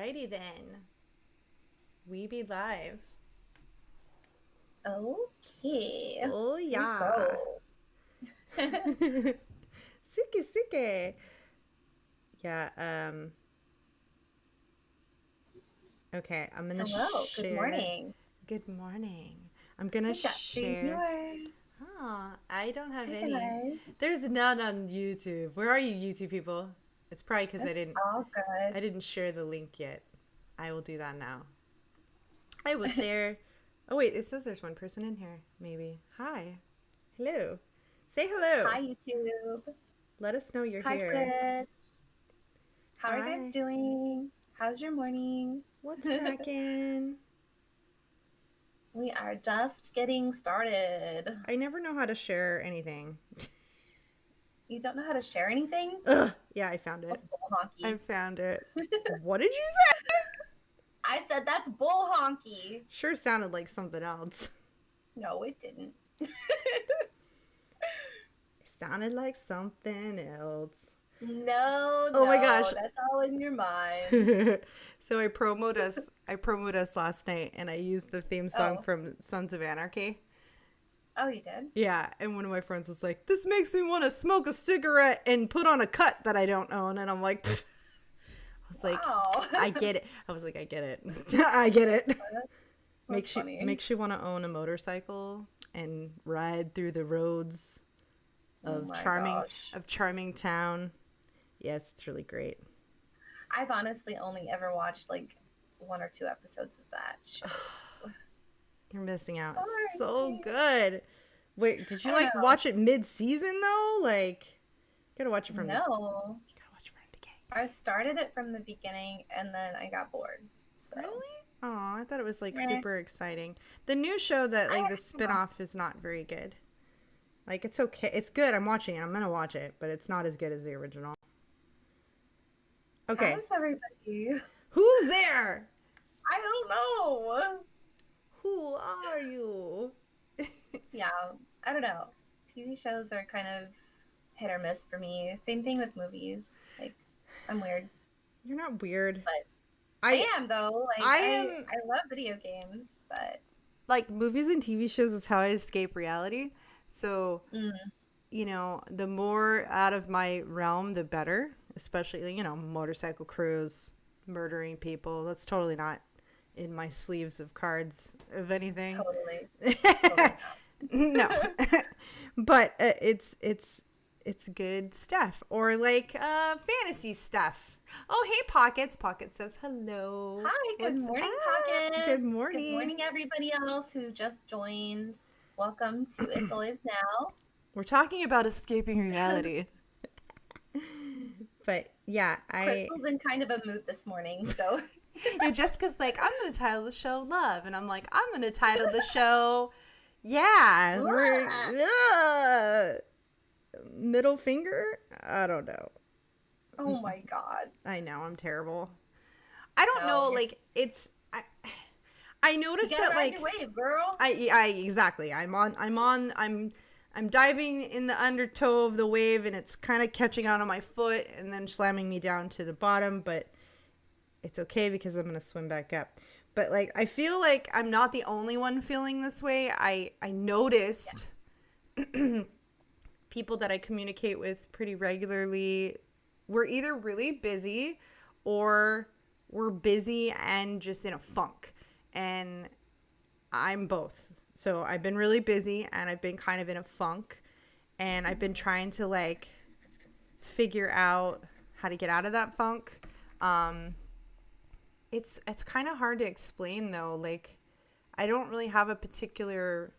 Alrighty then. We be live. Okay. Oh Here we yeah. go. Suke. Yeah, okay, I'm gonna Hello. Good share. morning. Good morning. I'm gonna We got three share. viewers. Oh, I don't have Hi any. guys. There's none on YouTube. Where are you, YouTube people? It's probably because It's all I good. didn't share the link yet. I will do that now. I will share. Oh wait, it says there's one person in here. Maybe. Hi. Hello. Say hello. Hi YouTube. Let us know you're Hi here. Twitch. How are you guys Hi. doing? How's your morning? What's cracking? We are just getting started. I never know how to share anything. You don't know how to share anything? Ugh. Yeah, I found That's it. bull I honky. found it. What did you say? I said that's bull honky. Sure sounded like something else. No, it didn't. It sounded like something else. No, Oh my gosh. that's all in your mind. So I promoted us last night and I used the theme song Oh, from Sons of Anarchy. oh, you did? Yeah, and one of my friends was like, "This makes me want to smoke a cigarette and put on a cut that I don't own." And I'm like, pfft. I was like, Wow. "I get it." I was like, "I get it. I get it." That's Makes you funny. makes you want to own a motorcycle and ride through the roads Oh of my charming gosh. of charming town. Yes, it's really great. I've honestly only ever watched like one or two episodes of that show. You're missing out. It's so Sorry. good. Wait, did I you don't like know. watch it mid-season though? Like, you gotta watch it from the No. you gotta watch it from the beginning. I started it from the beginning and then I got bored. So, Really? Oh, I thought it was like eh. super exciting. The new show that I, like the you know, spin-off is not very good. Like it's okay. It's good. I'm watching it. I'm gonna watch it, but it's not as good as the original. Okay. how's everybody? Who's there? I don't know. Who are you? Yeah, I don't know. TV shows are kind of hit or miss for me. Same thing with movies. Like, I'm weird. You're not weird. But I I am though. Like I I am I love video games, but like movies and TV shows is how I escape reality. So, mm, the more out of my realm, the better. Especially, motorcycle crews, murdering people. That's totally not in my sleeves of cards of anything. totally, totally No. not. But it's good stuff or like fantasy stuff. Oh, hey Pockets. Pocket says hello. Hi, good What's morning, up? Good Pockets. Good morning. morning, everybody else who just joined. Welcome to It's Always Now. We're talking about escaping reality. But yeah, Crystal's in kind of a mood this morning, so Jessica's like, I'm gonna title the show Love, and I'm like, I'm gonna title the show, yeah, we're middle finger. I don't know. oh my god. I know I'm terrible. I don't No, know. Like I you noticed gotta that ride your like wave, girl. I exactly. I'm diving in the undertow of the wave, and it's kind of catching out on my foot and then slamming me down to the bottom. But it's okay because I'm gonna swim back up. But like I feel like I'm not the only one feeling this way. I noticed people that I communicate with pretty regularly were either really busy or were busy and just in a funk. And I'm both. So I've been really busy and I've been kind of in a funk, and I've been trying to like figure out how to get out of that funk. Um, it's kind of hard to explain though. Like I don't really have a particular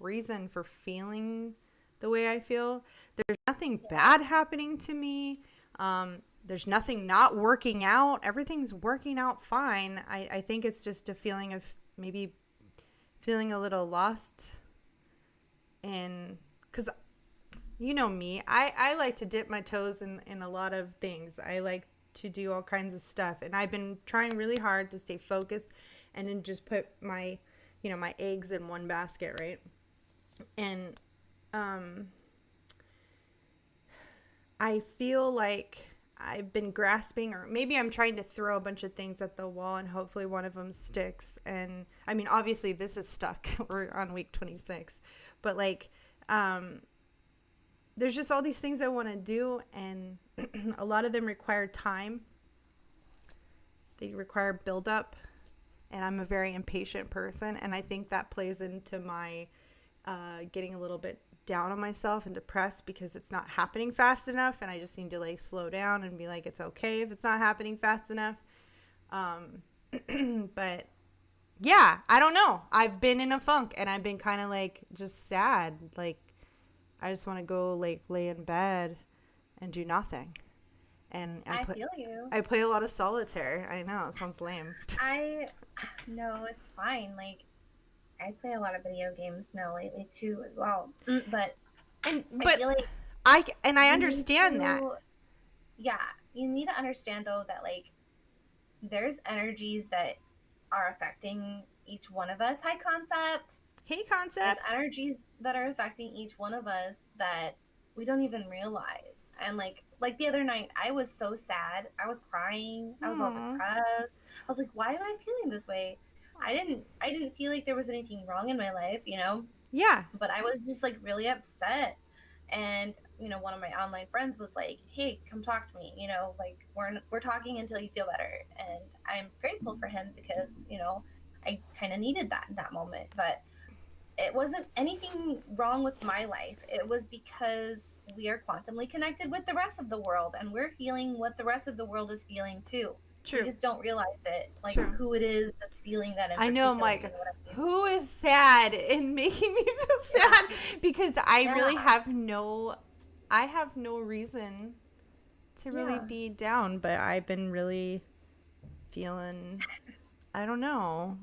reason for feeling the way I feel. There's nothing bad happening to me. There's nothing not working out. Everything's working out fine. I think it's just a feeling of maybe feeling a little lost in, because you know me, I like to dip my toes in a lot of things. I like to do all kinds of stuff, and I've been trying really hard to stay focused and then just put my eggs in one basket, right? And I feel like I've been grasping, or maybe I'm trying to throw a bunch of things at the wall and hopefully one of them sticks. And I mean, obviously this is stuck. We're on week 26, but like, there's just all these things I want to do, and a lot of them require time. They require buildup, and I'm a very impatient person, and I think that plays into my getting a little bit down on myself and depressed because it's not happening fast enough, and I just need to like slow down and be like, it's okay if it's not happening fast enough. But yeah, I don't know. I've been in a funk, and I've been kind of like just sad. Like, I just want to go like lay in bed and do nothing. And I feel you. I play a lot of solitaire. I know, it sounds lame. No, it's fine. Like, I play a lot of video games now lately too as well. But I feel like I understand that. Yeah, you need to understand though that like there's energies that are affecting each one of us. Hi, Concept. Hey, Concept. There's energies that are affecting each one of us that we don't even realize. And like the other night, I was so sad. I was crying. I was all depressed. I was like, why am I feeling this way? I didn't feel like there was anything wrong in my life, you know? Yeah. But I was just like really upset. And, you know, one of my online friends was like, hey, come talk to me. You know, like we're talking until you feel better. And I'm grateful for him because, you know, I kind of needed that in that moment. But it wasn't anything wrong with my life. It was because we are quantumly connected with the rest of the world, and we're feeling what the rest of the world is feeling too. True. We just don't realize it, like True. who it is that's feeling that. I know, I'm like, who is sad and making me feel sad? Because I really have no reason to really be down, but I've been really feeling, I don't know.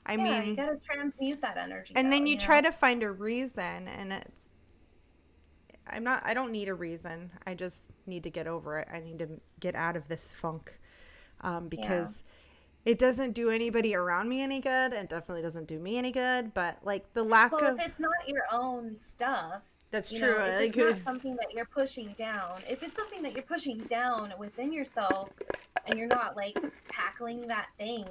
I mean, you gotta transmute that energy. And then you try to find a reason, and I don't need a reason. I just need to get over it. I need to get out of this funk, because it doesn't do anybody around me any good, and it definitely doesn't do me any good. But like the lack of, if it's not your own stuff, that's true. Know, if it's not something that you're pushing down, if it's something that you're pushing down within yourself, and you're not like tackling that thing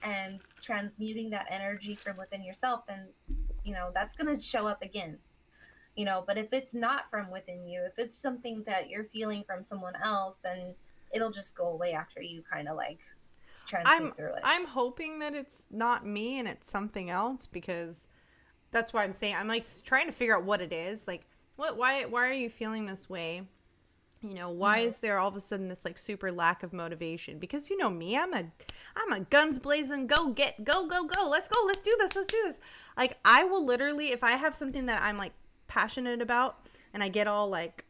and transmuting that energy from within yourself, then, you know, that's going to show up again, you know. But if it's not from within you, if it's something that you're feeling from someone else, then it'll just go away after you kind of like transmute through it. I'm hoping that it's not me and it's something else, because that's why I'm saying, I'm like trying to figure out what it is. Like, why are you feeling this way? You know, why is there all of a sudden this like super lack of motivation? Because you know me, I'm a guns blazing, go, let's go, let's do this. Like, I will literally, if I have something that I'm like passionate about and I get all like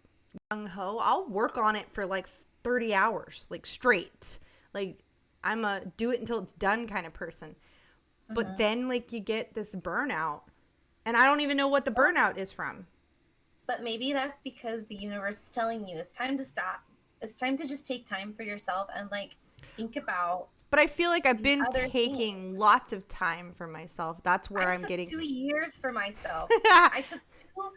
gung ho, I'll work on it for like 30 hours, like straight. Like, I'm a do it until it's done kind of person. But then like you get this burnout, and I don't even know what the burnout is from. But maybe that's because the universe is telling you it's time to stop. It's time to just take time for yourself and like think about. But I feel like I've been taking lots of time for myself. That's where I'm getting. I took 2 years for myself. I took 2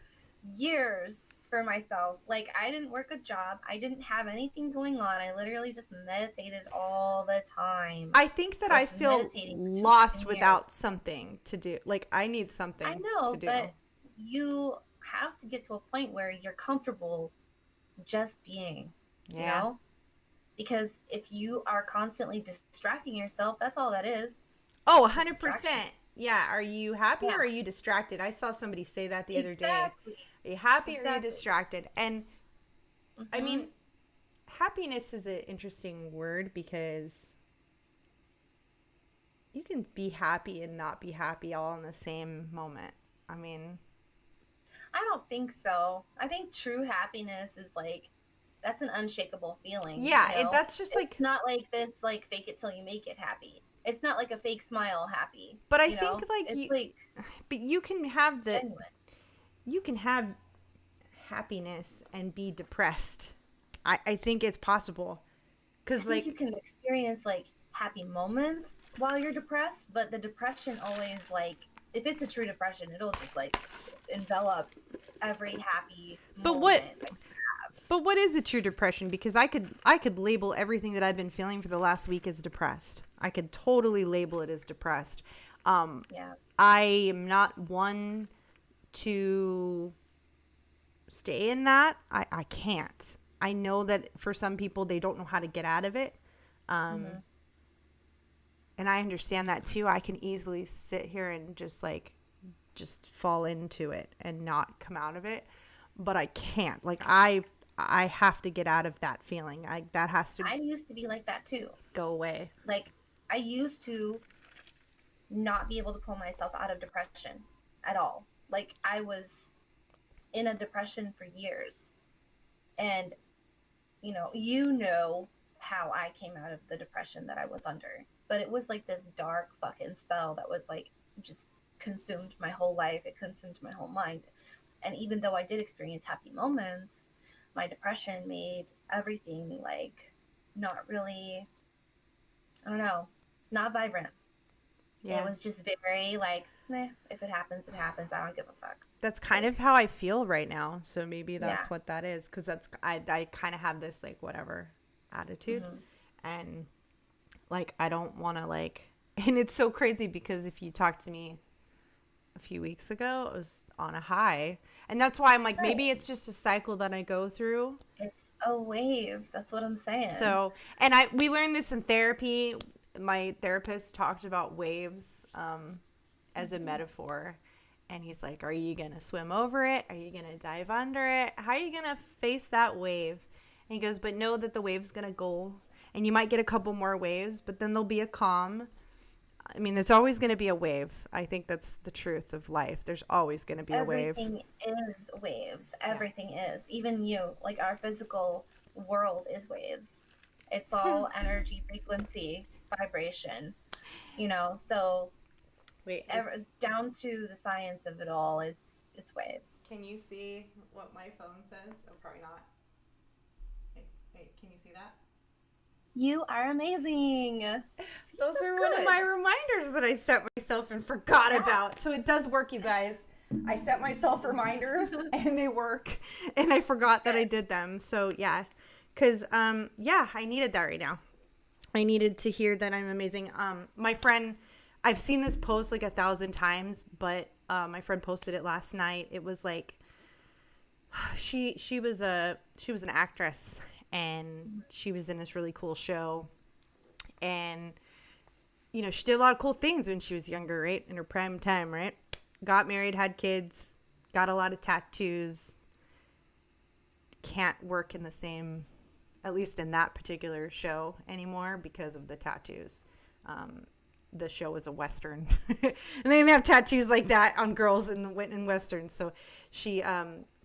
years for myself. Like, I didn't work a job. I didn't have anything going on. I literally just meditated all the time. I think that I feel lost without something to do. Like, I need something to do. I know, but you have to get to a point where you're comfortable just being, you know? Because if you are constantly distracting yourself, that's all that is. Oh, 100%. Yeah. Are you happy or are you distracted? I saw somebody say that the other day. Are you happy or are you distracted? And I mean, happiness is an interesting word, because you can be happy and not be happy all in the same moment. I mean, I don't think so. I think true happiness is like, that's an unshakable feeling. Yeah, you know? That's just like, it's not like this, like fake it till you make it happy. It's not like a fake smile happy. But I think but you can have genuine. You can have happiness and be depressed. I think it's possible, because like you can experience like happy moments while you're depressed, but the depression always, like, if it's a true depression, it'll just like envelop every happy moment that you have. But what is a true depression? Because I could label everything that I've been feeling for the last week as depressed. I could totally label it as depressed. Yeah. I am not one to stay in that. I can't. I know that for some people, they don't know how to get out of it. And I understand that too. I can easily sit here and just fall into it and not come out of it. But I can't. Like, I have to get out of that feeling. That has to I used to be like that too. go away. Like, I used to not be able to pull myself out of depression at all. Like, I was in a depression for years. And, you know how I came out of the depression that I was under. But it was like this dark fucking spell that was like just consumed my whole life. It consumed my whole mind. And even though I did experience happy moments, my depression made everything like not really, I don't know, not vibrant. Yeah. It was just very like, if it happens, it happens. I don't give a fuck. That's kind of how I feel right now. So maybe that's what that is. Because I kind of have this like whatever attitude. And like, I don't want to like, and it's so crazy because if you talked to me a few weeks ago, it was on a high. And that's why I'm like, maybe it's just a cycle that I go through. It's a wave. That's what I'm saying. So, and we learned this in therapy. My therapist talked about waves as a metaphor. And he's like, are you going to swim over it? Are you going to dive under it? How are you going to face that wave? And he goes, but know that the wave's going to go. And you might get a couple more waves, but then there'll be a calm. I mean, there's always going to be a wave. I think that's the truth of life. There's always going to be a wave. Everything is waves. Everything is. Even you, like our physical world is waves. It's all energy, frequency, vibration, so wait, down to the science of it all, it's waves. Can you see what my phone says? Oh, probably not. Wait, can you see that? You are amazing. Those are one of my reminders that I set myself and forgot about. So it does work, you guys. I set myself reminders and they work. And I forgot that I did them. So yeah. Because, I needed that right now. I needed to hear that I'm amazing. My friend, I've seen this post like 1,000 times, but my friend posted it last night. It was like, she was an actress. And she was in this really cool show. And, she did a lot of cool things when she was younger, right? In her prime time, right? Got married, had kids, got a lot of tattoos. Can't work in the same, at least in that particular show anymore because of the tattoos. The show was a Western. And they didn't have tattoos like that on girls in Westerns. So she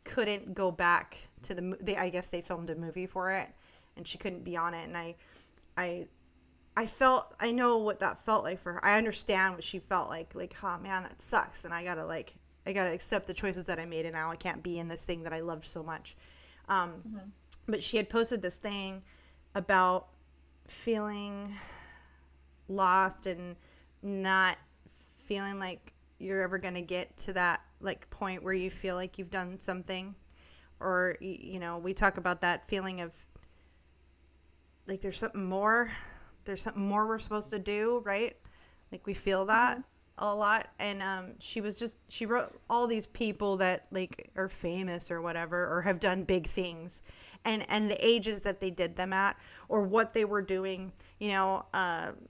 couldn't go back to I guess they filmed a movie for it and she couldn't be on it. And I know what that felt like for her. I understand what she felt like, oh man, that sucks. And I gotta accept the choices that I made and now I can't be in this thing that I loved so much. But she had posted this thing about feeling lost and not feeling like you're ever going to get to that like point where you feel like you've done something. Or, we talk about that feeling of like there's something more we're supposed to do, right? Like we feel that a lot. And she wrote all these people that like are famous or whatever or have done big things and the ages that they did them at or what they were doing.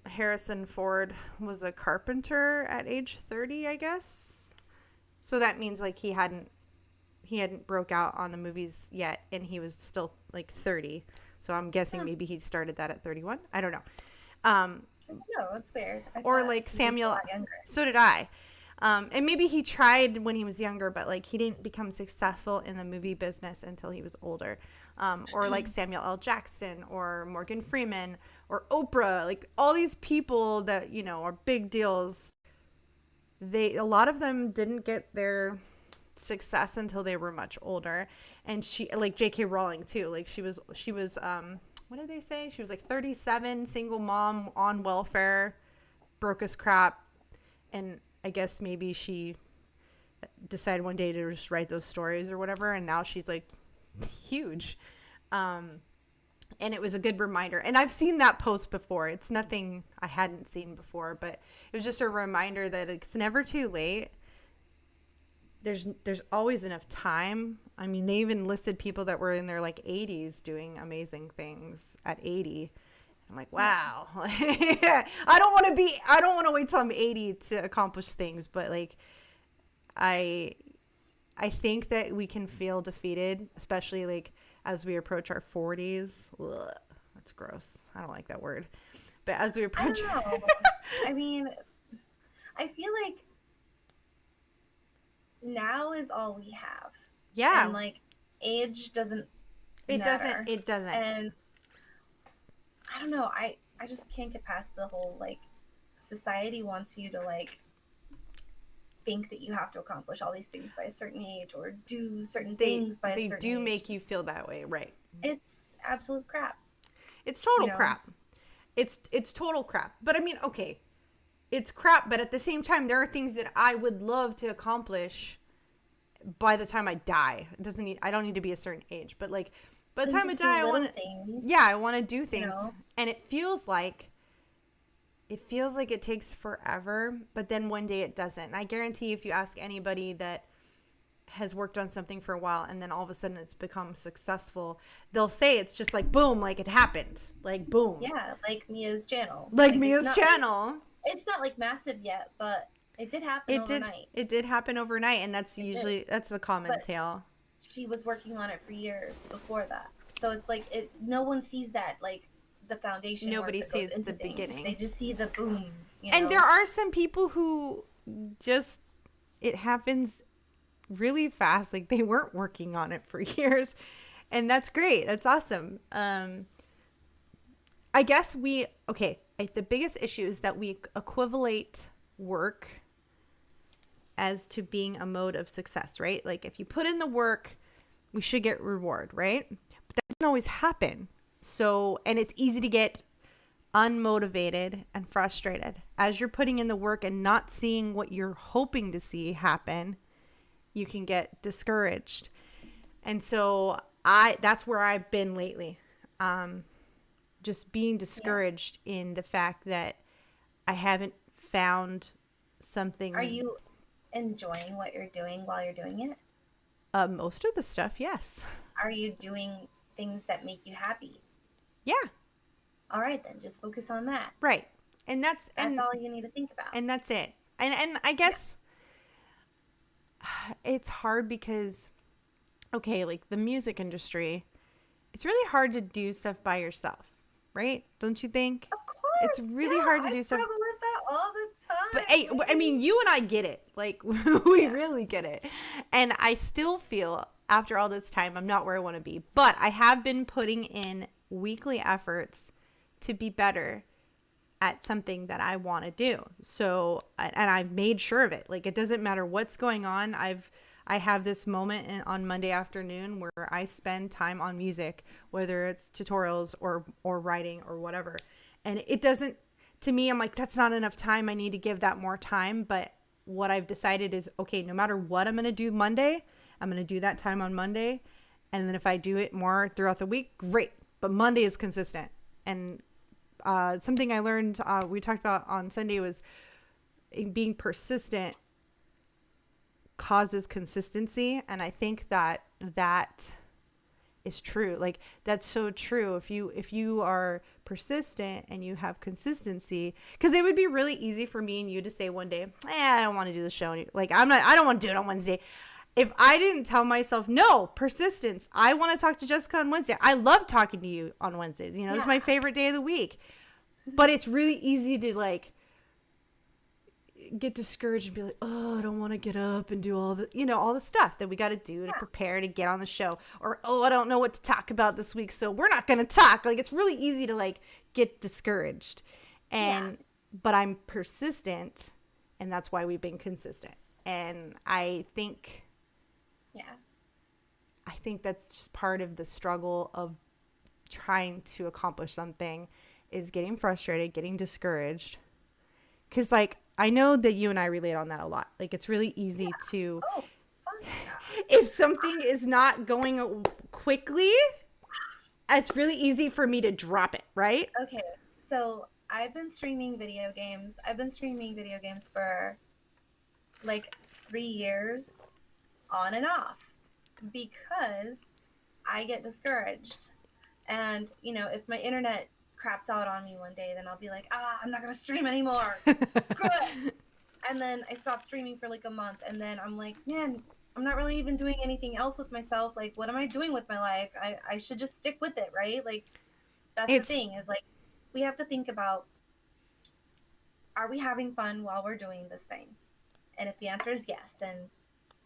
Harrison Ford was a carpenter at age 30, I guess. So that means like he hadn't broke out on the movies yet and he was still like 30. So I'm guessing maybe he started that at 31. I don't know. No, that's weird. Or like Samuel. So did I. And maybe he tried when he was younger, but like he didn't become successful in the movie business until he was older. Or like Samuel L. Jackson or Morgan Freeman or Oprah, like all these people that, are big deals. A lot of them didn't get their success until they were much older. And she, like J.K. Rowling too, like she was what did they say? She was like 37, single mom on welfare, broke as crap. And I guess maybe she decided one day to just write those stories or whatever. And now she's like huge. And it was a good reminder. And I've seen that post before. It's nothing I hadn't seen before, but it was just a reminder that it's never too late. There's always enough time. I mean, they even listed people that were in their like 80s doing amazing things at 80. I'm like, wow. I don't want to wait till I'm 80 to accomplish things, but like I think that we can feel defeated, especially like as we approach our 40s. Ugh, that's gross. I don't like that word. But as we approach, I don't know. I mean, I feel like now is all we have. Yeah. And like age doesn't matter. It doesn't. And I don't know. I just can't get past the whole like society wants you to like think that you have to accomplish all these things by a certain age or do certain things by a certain age. They do make you feel that way, right? It's absolute crap. It's total crap. It's total crap. But I mean, okay, it's crap, but at the same time, there are things that I would love to accomplish by the time I die. I don't need to be a certain age, but like by the time I die, I want to do things. You know? And it feels like it takes forever, but then one day it doesn't. And I guarantee if you ask anybody that has worked on something for a while and then all of a sudden it's become successful, they'll say it's just like boom, like it happened. Like boom. Yeah, like Mia's channel. Like Mia's channel. It's not like massive yet, but it did happen overnight. It did happen overnight, and that's that's the common tale. She was working on it for years before that. So it's like no one sees that like the foundation. Nobody sees the beginning. They just see the boom. And there are some people who just, it happens really fast. Like they weren't working on it for years, and that's great. That's awesome. I guess the biggest issue is that we equivalate work as to being a mode of success, right? Like if you put in the work, we should get reward, right? But that doesn't always happen. So, and it's easy to get unmotivated and frustrated as you're putting in the work and not seeing what you're hoping to see happen. You can get discouraged. And so that's where I've been lately. Just being discouraged in the fact that I haven't found something. Are you enjoying what you're doing while you're doing it? Most of the stuff, yes. Are you doing things that make you happy? Yeah. All right, then just focus on that. Right. And that's all you need to think about. And that's it. And I guess it's hard because, okay, like the music industry, it's really hard to do stuff by yourself, right? Don't you think? Of course. It's really hard to do stuff. I struggle with that all the time. But hey, I mean, you and I get it. Like, we really get it. And I still feel after all this time, I'm not where I want to be. But I have been putting in weekly efforts to be better at something that I want to do. So, and I've made sure of it. Like, it doesn't matter what's going on. I have this moment on Monday afternoon where I spend time on music, whether it's tutorials or writing or whatever. And it doesn't, to me, I'm like, that's not enough time. I need to give that more time. But what I've decided is, okay, no matter what I'm going to do Monday, I'm going to do that time on Monday. And then if I do it more throughout the week, great. But Monday is consistent. And something I learned, we talked about on Sunday, was being persistent causes consistency. And I think that is true. Like, that's so true. If you are persistent and you have consistency, because it would be really easy for me and you to say one day, I don't want to do the show. Like, I don't want to do it on Wednesday. If I didn't tell myself, no, persistence, I want to talk to Jessica on Wednesday. I love talking to you on Wednesdays. You know, It's my favorite day of the week. But it's really easy to like get discouraged and be like, oh, I don't want to get up and do all the stuff that we got to do to prepare to get on the show. Or, oh, I don't know what to talk about this week, so we're not going to talk. Like, it's really easy to like get discouraged. But I'm persistent, and that's why we've been consistent. And I think that's just part of the struggle of trying to accomplish something, is getting frustrated, getting discouraged. Because, like, I know that you and I relate on that a lot. Like, it's really easy to, if something is not going quickly, it's really easy for me to drop it, right? Okay, so I've been streaming video games. I've been streaming video games for like 3 years on and off because I get discouraged. And, if my internet craps out on me one day, then I'll be like, I'm not going to stream anymore. Screw it. And then I stop streaming for like a month. And then I'm like, man, I'm not really even doing anything else with myself. Like, what am I doing with my life? I should just stick with it, right? Like, that's the thing is like, we have to think about, are we having fun while we're doing this thing? And if the answer is yes, then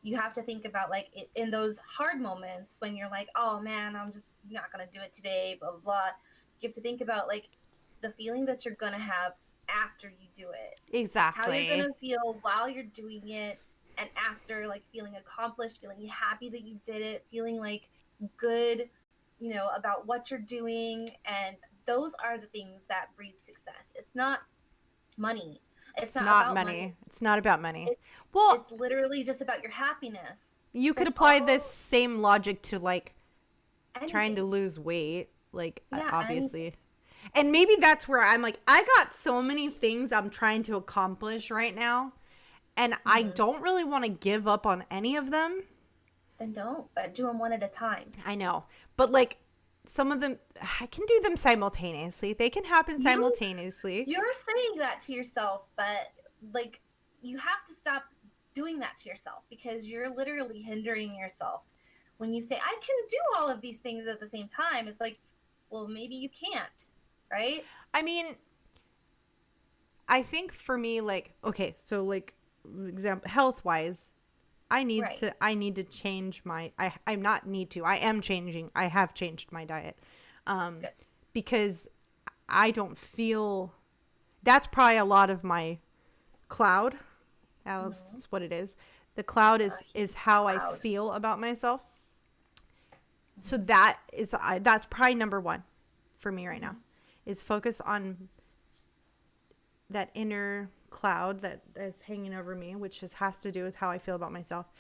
you have to think about like in those hard moments when you're like, oh man, I'm just not going to do it today, blah, blah, blah. You have to think about like the feeling that you're going to have after you do it. Exactly. How you're going to feel while you're doing it. And after, like, feeling accomplished, feeling happy that you did it, feeling like good, about what you're doing. And those are the things that breed success. It's not money. It's not about money. It's not about money. It's literally just about your happiness. You could apply this same logic to like anything. Trying to lose weight, like obviously. Anything. And maybe that's where I'm like, I got so many things I'm trying to accomplish right now, and I don't really want to give up on any of them. Then don't, but do them one at a time. I know, but like some of them, I can do them simultaneously. They can happen simultaneously. You're saying that to yourself, but like you have to stop doing that to yourself because you're literally hindering yourself. When you say, I can do all of these things at the same time, it's like, well, maybe you can't, right? I mean, I think for me, like, okay, so like example, health-wise, I need to change my, I am changing, I have changed my diet, because I don't feel, that's probably a lot of my cloud. That's what it is. The cloud is how I feel about myself. So that's probably number one for me right now, is focus on that inner cloud that is hanging over me, which has to do with how I feel about myself.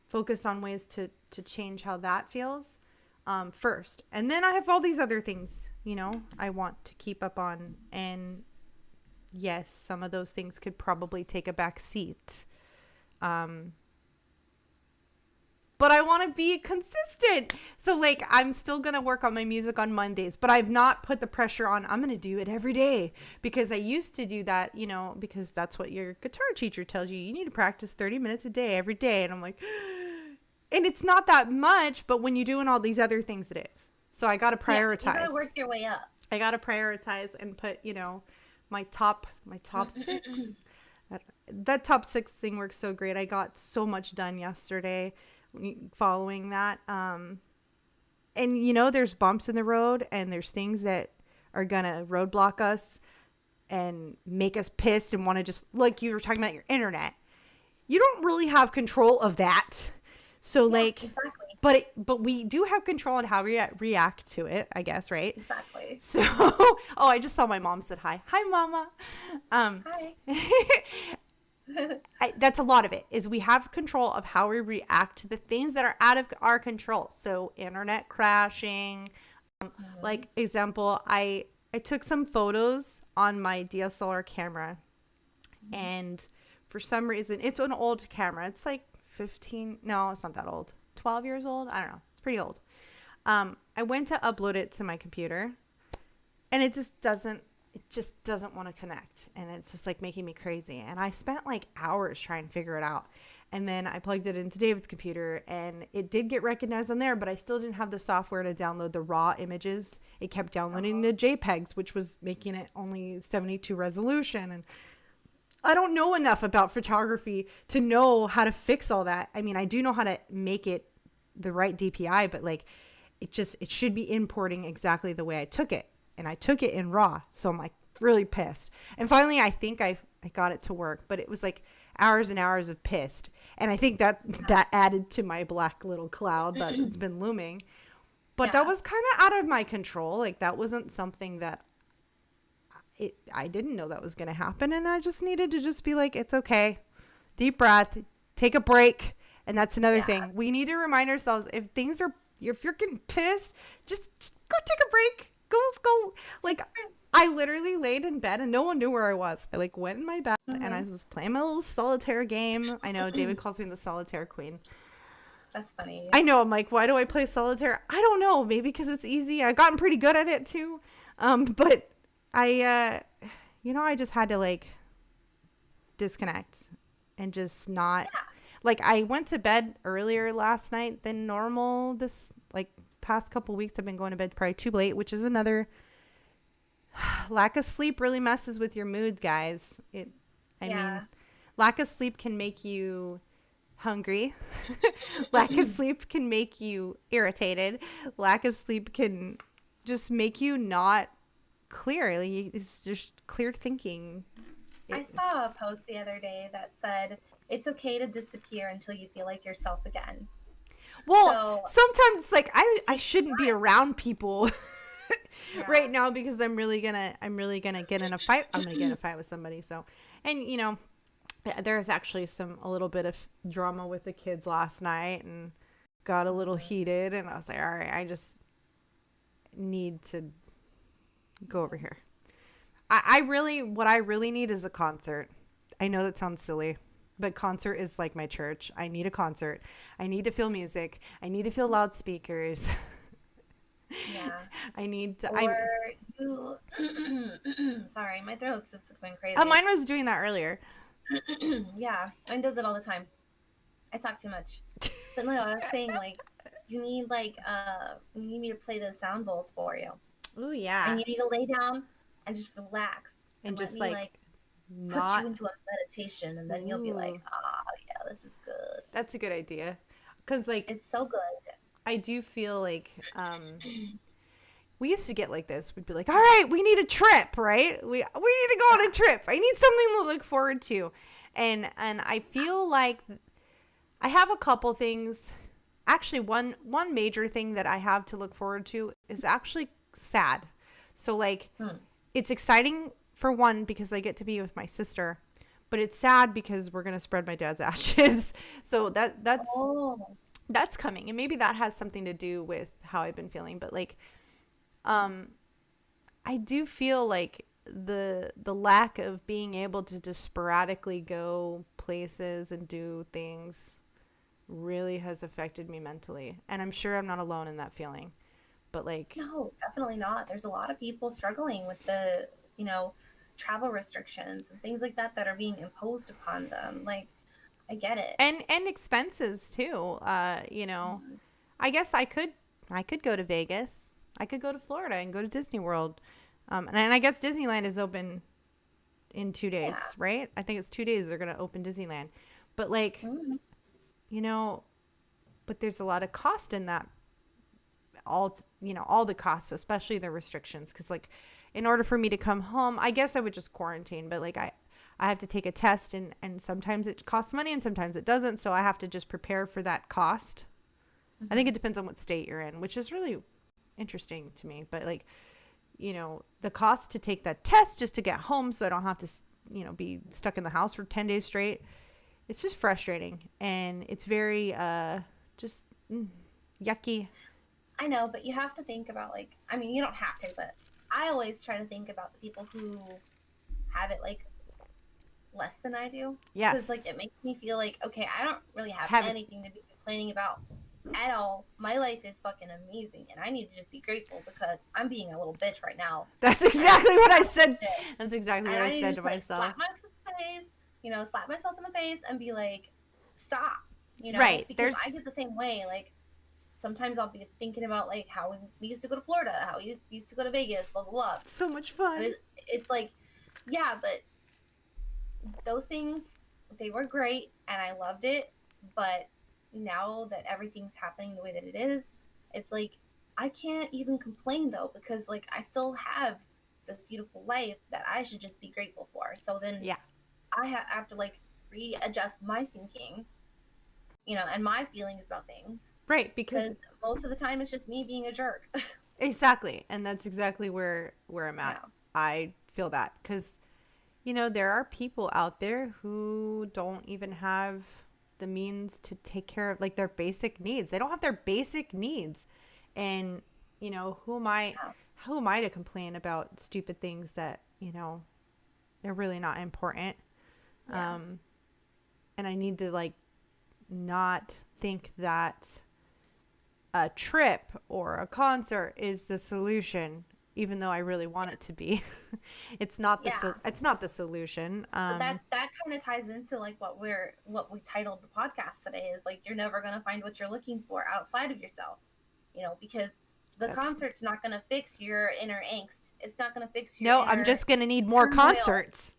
Focus on ways to change how that feels first. And then I have all these other things, I want to keep up on. And yes, some of those things could probably take a back seat. But I want to be consistent. So like, I'm still going to work on my music on Mondays, but I've not put the pressure on, I'm going to do it every day, because I used to do that, because that's what your guitar teacher tells you. You need to practice 30 minutes a day, every day. And I'm like, and it's not that much, but when you're doing all these other things, it is. So I got to prioritize. You got to work your way up. I got to prioritize and put, my top 6. That top 6 thing works so great. I got so much done yesterday following that. And there's bumps in the road, and there's things that are gonna roadblock us and make us pissed and want to just, like you were talking about your internet, you don't really have control of that. So exactly. But we do have control on how we react to it, I guess, right? Exactly. So I just saw my mom said hi mama. Hi. That's a lot of it, is we have control of how we react to the things that are out of our control. So internet crashing, like example, I took some photos on my DSLR camera, and for some reason, it's an old camera. It's like 15, no, it's not that old. 12 years old. I don't know. It's pretty old. I went to upload it to my computer, and it just doesn't want to connect, and it's just like making me crazy. And I spent like hours trying to figure it out, and then I plugged it into David's computer, and it did get recognized on there, but I still didn't have the software to download the raw images. It kept downloading the JPEGs, which was making it only 72 resolution. And I don't know enough about photography to know how to fix all that. I mean, I do know how to make it the right DPI, but like it should be importing exactly the way I took it. And I took it in RAW, so I'm like really pissed. And finally, I think I got it to work, but it was like hours and hours of pissed. And I think that added to my black little cloud that has been looming. But that was kind of out of my control. Like, that wasn't something that I didn't know that was going to happen. And I just needed to just be like, it's okay. Deep breath, take a break. And that's another thing. We need to remind ourselves, if things are if you're getting pissed, just go take a break. Go. Like, I literally laid in bed and no one knew where I was. I like went in my bed and I was playing my little solitaire game. I know David calls me the solitaire queen. That's funny. I know. I'm like, why do I play solitaire? I don't know. Maybe because it's easy. I've gotten pretty good at it too. But I just had to like disconnect and just not like, I went to bed earlier last night than normal. This like past couple weeks I've been going to bed probably too late, which is another lack of sleep really messes with your mood, guys. I mean, lack of sleep can make you hungry. Lack of sleep can make you irritated. Lack of sleep can just make you not clear. Like, it's just clear thinking. I saw a post the other day that said it's okay to disappear until you feel like yourself again. Well, sometimes it's like I shouldn't be around people right now because I'm really gonna get in a fight. I'm gonna get in a fight with somebody. So, and you know, there's actually a little bit of drama with the kids last night and got a little heated, and I was like, all right, I just need to go over here. What I really need is a concert. I know that sounds silly, but concert is like my church. I need a concert. I need to feel music. I need to feel loudspeakers. Yeah. I need to. Sorry, my throat's just going crazy. Mine was doing that earlier. Yeah, mine does it all the time. I talk too much. But no, I was saying like you need me to play the sound bowls for you. Oh yeah. And you need to lay down and just relax and just put you into a meditation, and then you'll be like, yeah, this is good. That's a good idea, because like it's so good. I do feel like we used to get like this. We'd be like, all right, we need a trip, right? We need to go on a trip. I need something to look forward to, and I feel like I have a couple things. Actually, one major thing that I have to look forward to is actually sad. So like. It's exciting for one because I get to be with my sister, but it's sad because we're going to spread my dad's ashes. So that's coming, and maybe that has something to do with how I've been feeling, but like I do feel like the lack of being able to just sporadically go places and do things really has affected me mentally, and I'm sure I'm not alone in that feeling. But like, no, definitely not. There's a lot of people struggling with the, travel restrictions and things like that are being imposed upon them. Like, I get it. And expenses too. I guess I could go to Vegas. I could go to Florida and go to Disney World. And I guess Disneyland is open in 2 days, right? I think it's 2 days they're going to open Disneyland. But like, but there's a lot of cost in that. All the costs, especially the restrictions, because like in order for me to come home, I guess I would just quarantine, but like I have to take a test, and sometimes it costs money and sometimes it doesn't, so I have to just prepare for that cost. I think it depends on what state you're in, which is really interesting to me, but like the cost to take that test just to get home so I don't have to be stuck in the house for 10 days straight, it's just frustrating, and it's very just yucky. I know, but you have to think about you don't have to, but I always try to think about the people who have it like less than I do. Yes. Because like it makes me feel like, okay, I don't really have anything to be complaining about at all. My life is fucking amazing, and I need to just be grateful because I'm being a little bitch right now. That's exactly what I said. That's exactly what I said to myself. Slap myself in the face and be like, stop. Right. Because I get the same way. Like, sometimes I'll be thinking about like how we used to go to Florida, how we used to go to Vegas, blah, blah, blah. So much fun. It's like, yeah, but those things, they were great and I loved it. But now that everything's happening the way that it is, it's like, I can't even complain though, because like I still have this beautiful life that I should just be grateful for. So then I have to like readjust my thinking, and my feelings about things. Right, because most of the time it's just me being a jerk. Exactly, and that's exactly where I'm at. Yeah. I feel that because, there are people out there who don't even have the means to take care of like their basic needs. They don't have their basic needs. And, you know, who am I to complain about stupid things that, you know, they're really not important. Yeah. And I need to like not think that a trip or a concert is the solution, even though I really want it to be. It's not the solution. But that kind of ties into like what we titled the podcast today is like, you're never going to find what you're looking for outside of yourself, you know, because the concert's not going to fix your inner angst. It's not going to fix your inner I'm just going to need more turmoil. Concerts.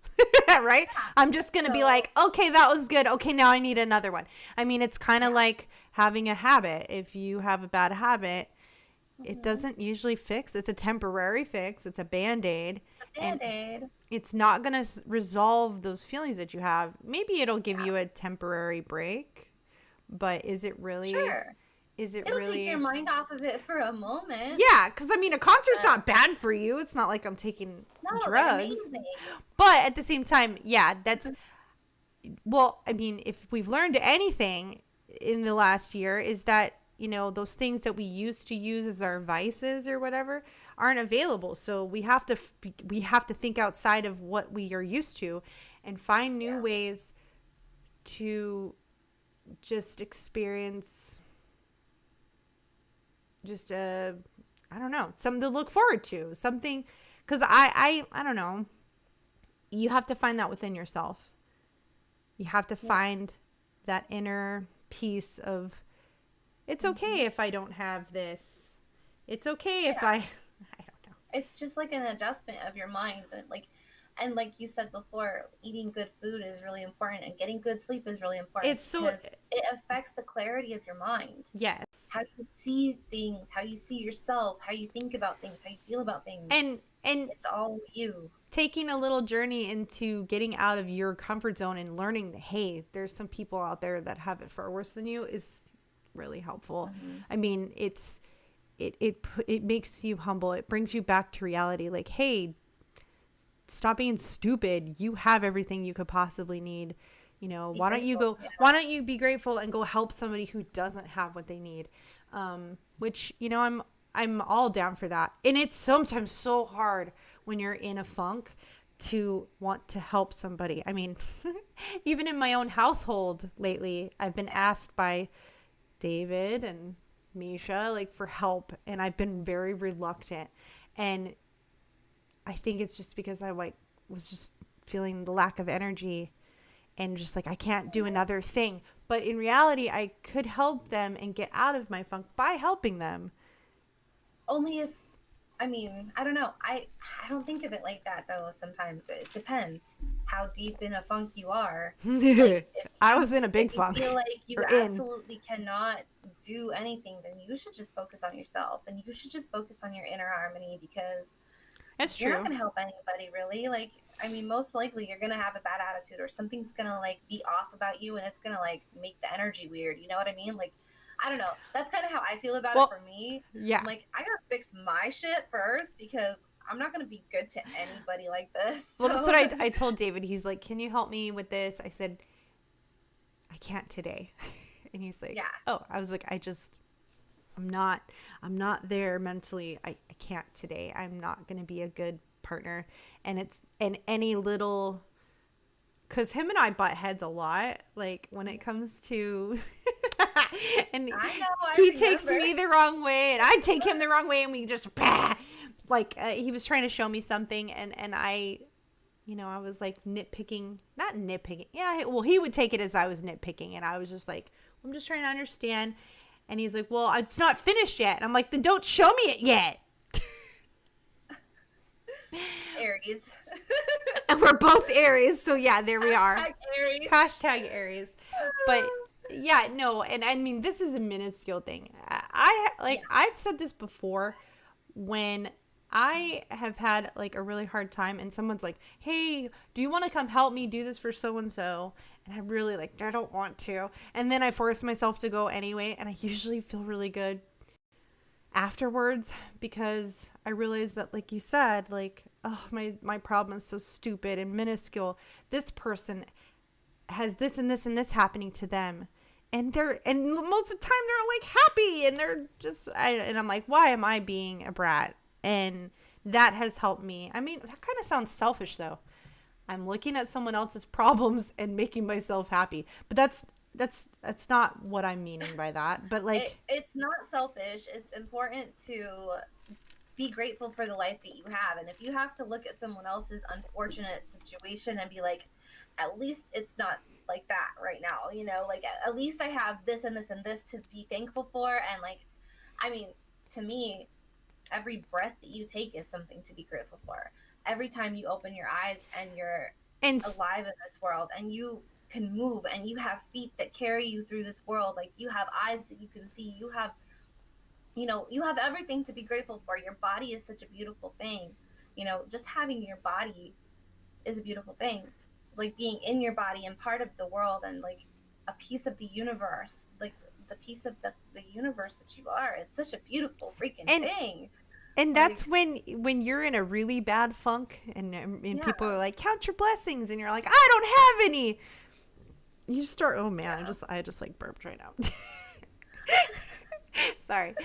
Right? Yeah. I'm just going to be like, okay, that was good. Okay, now I need another one. I mean, it's kind of like having a habit. If you have a bad habit, it doesn't usually fix. It's a temporary fix. It's a Band-Aid. And it's not going to resolve those feelings that you have. Maybe it'll give you a temporary break, but is it really? Sure. It'll take your mind off of it for a moment. Yeah, because I mean, a concert's not bad for you. It's not like I'm taking drugs. But at the same time, that's... Well, I mean, if we've learned anything in the last year is that, you know, those things that we used to use as our vices or whatever aren't available. So we have to think outside of what we are used to and find new ways to just experience... just I don't know, something to look forward to, something, because I don't know, you have to find that within yourself. You have to find that inner peace of, it's okay if I don't have this, it's okay if I don't know. It's just like an adjustment of your mind, and like you said before, eating good food is really important, and getting good sleep is really important. It's so, it affects the clarity of your mind. Yes. How you see things, how you see yourself, how you think about things, how you feel about things. And it's all you. Taking a little journey into getting out of your comfort zone and learning that, hey, there's some people out there that have it far worse than you is really helpful. I mean, it makes you humble. It brings you back to reality. Like, hey, stop being stupid. You have everything you could possibly need. You know, why don't you be grateful and go help somebody who doesn't have what they need? Which, you know, I'm all down for that. And it's sometimes so hard when you're in a funk to want to help somebody. I mean, even in my own household lately, I've been asked by David and Mischa like for help, and I've been very reluctant. And I think it's just because I was just feeling the lack of energy and just like, I can't do another thing. But in reality, I could help them and get out of my funk by helping them. Only if, I mean, I don't know. I don't think of it like that though. Sometimes it depends how deep in a funk you are. Like, I was in a big funk. If you feel like you absolutely cannot do anything, then you should just focus on yourself, and you should just focus on your inner harmony, because that's true. You're not going to help anybody, really. Like, I mean, most likely you're going to have a bad attitude, or something's going to, like, be off about you, and it's going to, like, make the energy weird. You know what I mean? Like, I don't know. That's kind of how I feel about it for me. Yeah. I'm like, I got to fix my shit first, because I'm not going to be good to anybody like this. Well, that's what I told David. He's like, can you help me with this? I said, I can't today. And he's like, oh, I was like, I'm not there mentally. I can't today. I'm not going to be a good partner. And any little, cause him and I butt heads a lot. Like when it comes to, and he takes me the wrong way and I take him the wrong way. And we just, he was trying to show me something. And I, you know, I was like not nitpicking. Yeah. Well, he would take it as I was nitpicking. And I was just like, I'm just trying to understand. And he's like, well, it's not finished yet. And I'm like, then don't show me it yet. Aries. And we're both Aries. So yeah, there we are. Aries. Hashtag Aries. But yeah, no. And I mean, this is a minuscule thing. I've said this before, when I have had like a really hard time and someone's like, hey, do you want to come help me do this for so-and-so? And I'm really like, I don't want to. And then I force myself to go anyway. And I usually feel really good afterwards, because I realize that, like you said, like, oh, my problem is so stupid and minuscule. This person has this and this and this happening to them. And most of the time they're like happy, and they're just, and I'm like, why am I being a brat? And that has helped me. I mean, that kind of sounds selfish though. I'm looking at someone else's problems and making myself happy. But that's not what I'm meaning by that. But like, it's not selfish. It's important to be grateful for the life that you have. And if you have to look at someone else's unfortunate situation and be like, at least it's not like that right now, you know, like at least I have this and this and this to be thankful for. And like, I mean, to me, every breath that you take is something to be grateful for. Every time you open your eyes and you're alive in this world, and you can move, and you have feet that carry you through this world, like you have eyes that you can see, you have, you know, you have everything to be grateful for. Your body is such a beautiful thing. You know, just having your body is a beautiful thing. Like being in your body and part of the world, and like a piece of the universe, like the piece of the universe that you are. It's such a beautiful freaking thing. And that's when you're in a really bad funk, and people are like, count your blessings, and you're like, I don't have any. You just start, oh man, I just like burped right now. Sorry.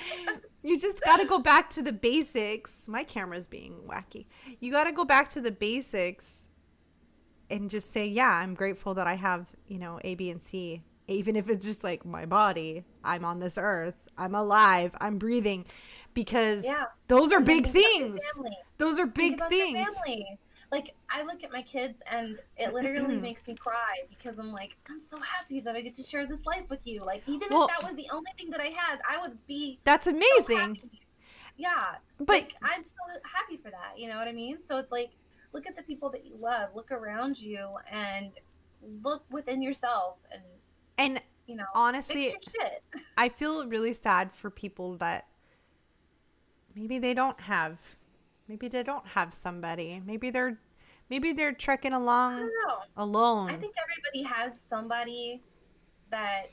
You just got to go back to the basics. My camera's being wacky. You got to go back to the basics and just say, yeah, I'm grateful that I have, you know, A, B, and C. Even if it's just like my body, I'm on this earth, I'm alive, I'm breathing, because those are big things. Those are big things. Like, I look at my kids and it literally makes me cry, because I'm like, I'm so happy that I get to share this life with you. Like, even if that was the only thing that I had, I would be. That's amazing. So yeah. But like, I'm so happy for that. You know what I mean? So it's like, look at the people that you love, look around you, and look within yourself, and you know, honestly, fix your shit. I feel really sad for people that maybe they don't have somebody. Maybe they're trekking along alone. I think everybody has somebody that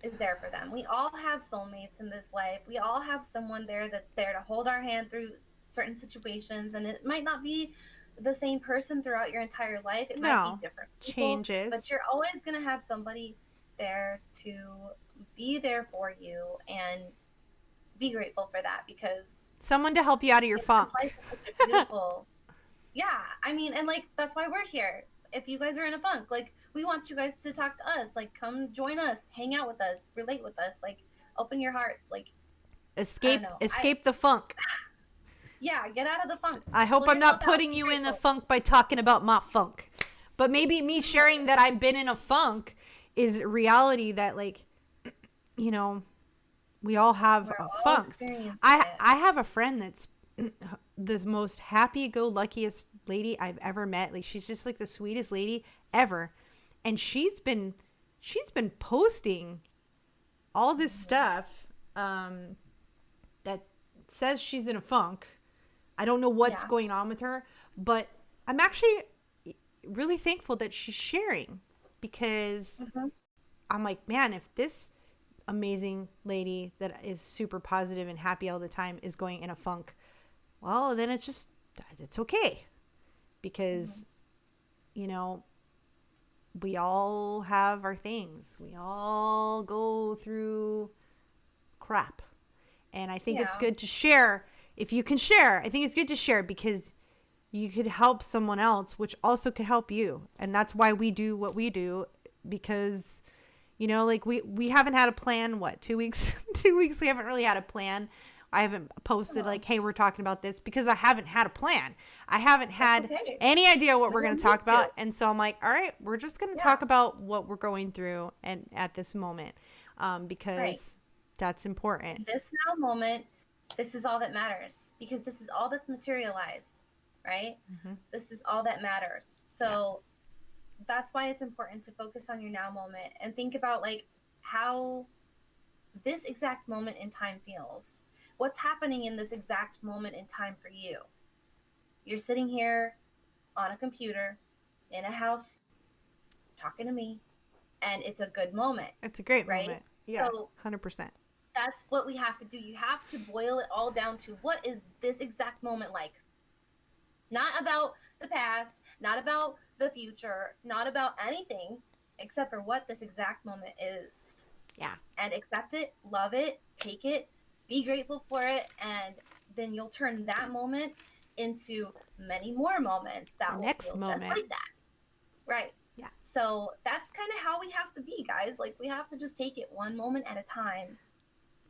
is there for them. We all have soulmates in this life. We all have someone there that's there to hold our hand through certain situations, and it might not be the same person throughout your entire life. It might be different people, changes, but you're always going to have somebody there to be there for you, and be grateful for that, because someone to help you out of your funk. Life is such a beautiful yeah, I mean, and like, that's why we're here. If you guys are in a funk, like, we want you guys to talk to us, like, come join us, hang out with us, relate with us, like, open your hearts, like, escape the funk. Yeah, get out of the funk. I hope I'm not putting you in the funk by talking about my funk, but maybe me sharing that I've been in a funk is reality, that, like, you know, we all have funks. I have a friend that's the most happy-go-luckiest lady I've ever met. Like, she's just like the sweetest lady ever, and she's been posting all this stuff that says she's in a funk. I don't know what's going on with her, but I'm actually really thankful that she's sharing, because I'm like, man, if this amazing lady that is super positive and happy all the time is going in a funk, well, then it's okay, because you know, we all have our things. We all go through crap, and I think it's good to share. If you can share, I think it's good to share, because you could help someone else, which also could help you. And that's why we do what we do, because, you know, like, we haven't had a plan, 2 weeks? 2 weeks, we haven't really had a plan. I haven't posted like, hey, we're talking about this, because I haven't had a plan. I haven't had any idea what we're going to talk about. And so I'm like, all right, we're just going to talk about what we're going through and at this moment, because that's important. This now moment, this is all that matters, because this is all that's materialized, right? This is all that matters. So that's why it's important to focus on your now moment and think about, like, how this exact moment in time feels. What's happening in this exact moment in time for you? You're sitting here on a computer in a house talking to me, and it's a good moment. It's a great moment. Yeah, so 100%. That's what we have to do. You have to boil it all down to, what is this exact moment like? Not about the past, not about the future, not about anything. except for what this exact moment is. Yeah. And accept it, love it, take it, be grateful for it, and then you'll turn that moment into many more moments that The will next feel moment. just like that. Right. Yeah. So that's kind of how we have to be, guys. Like, we have to just take it one moment at a time.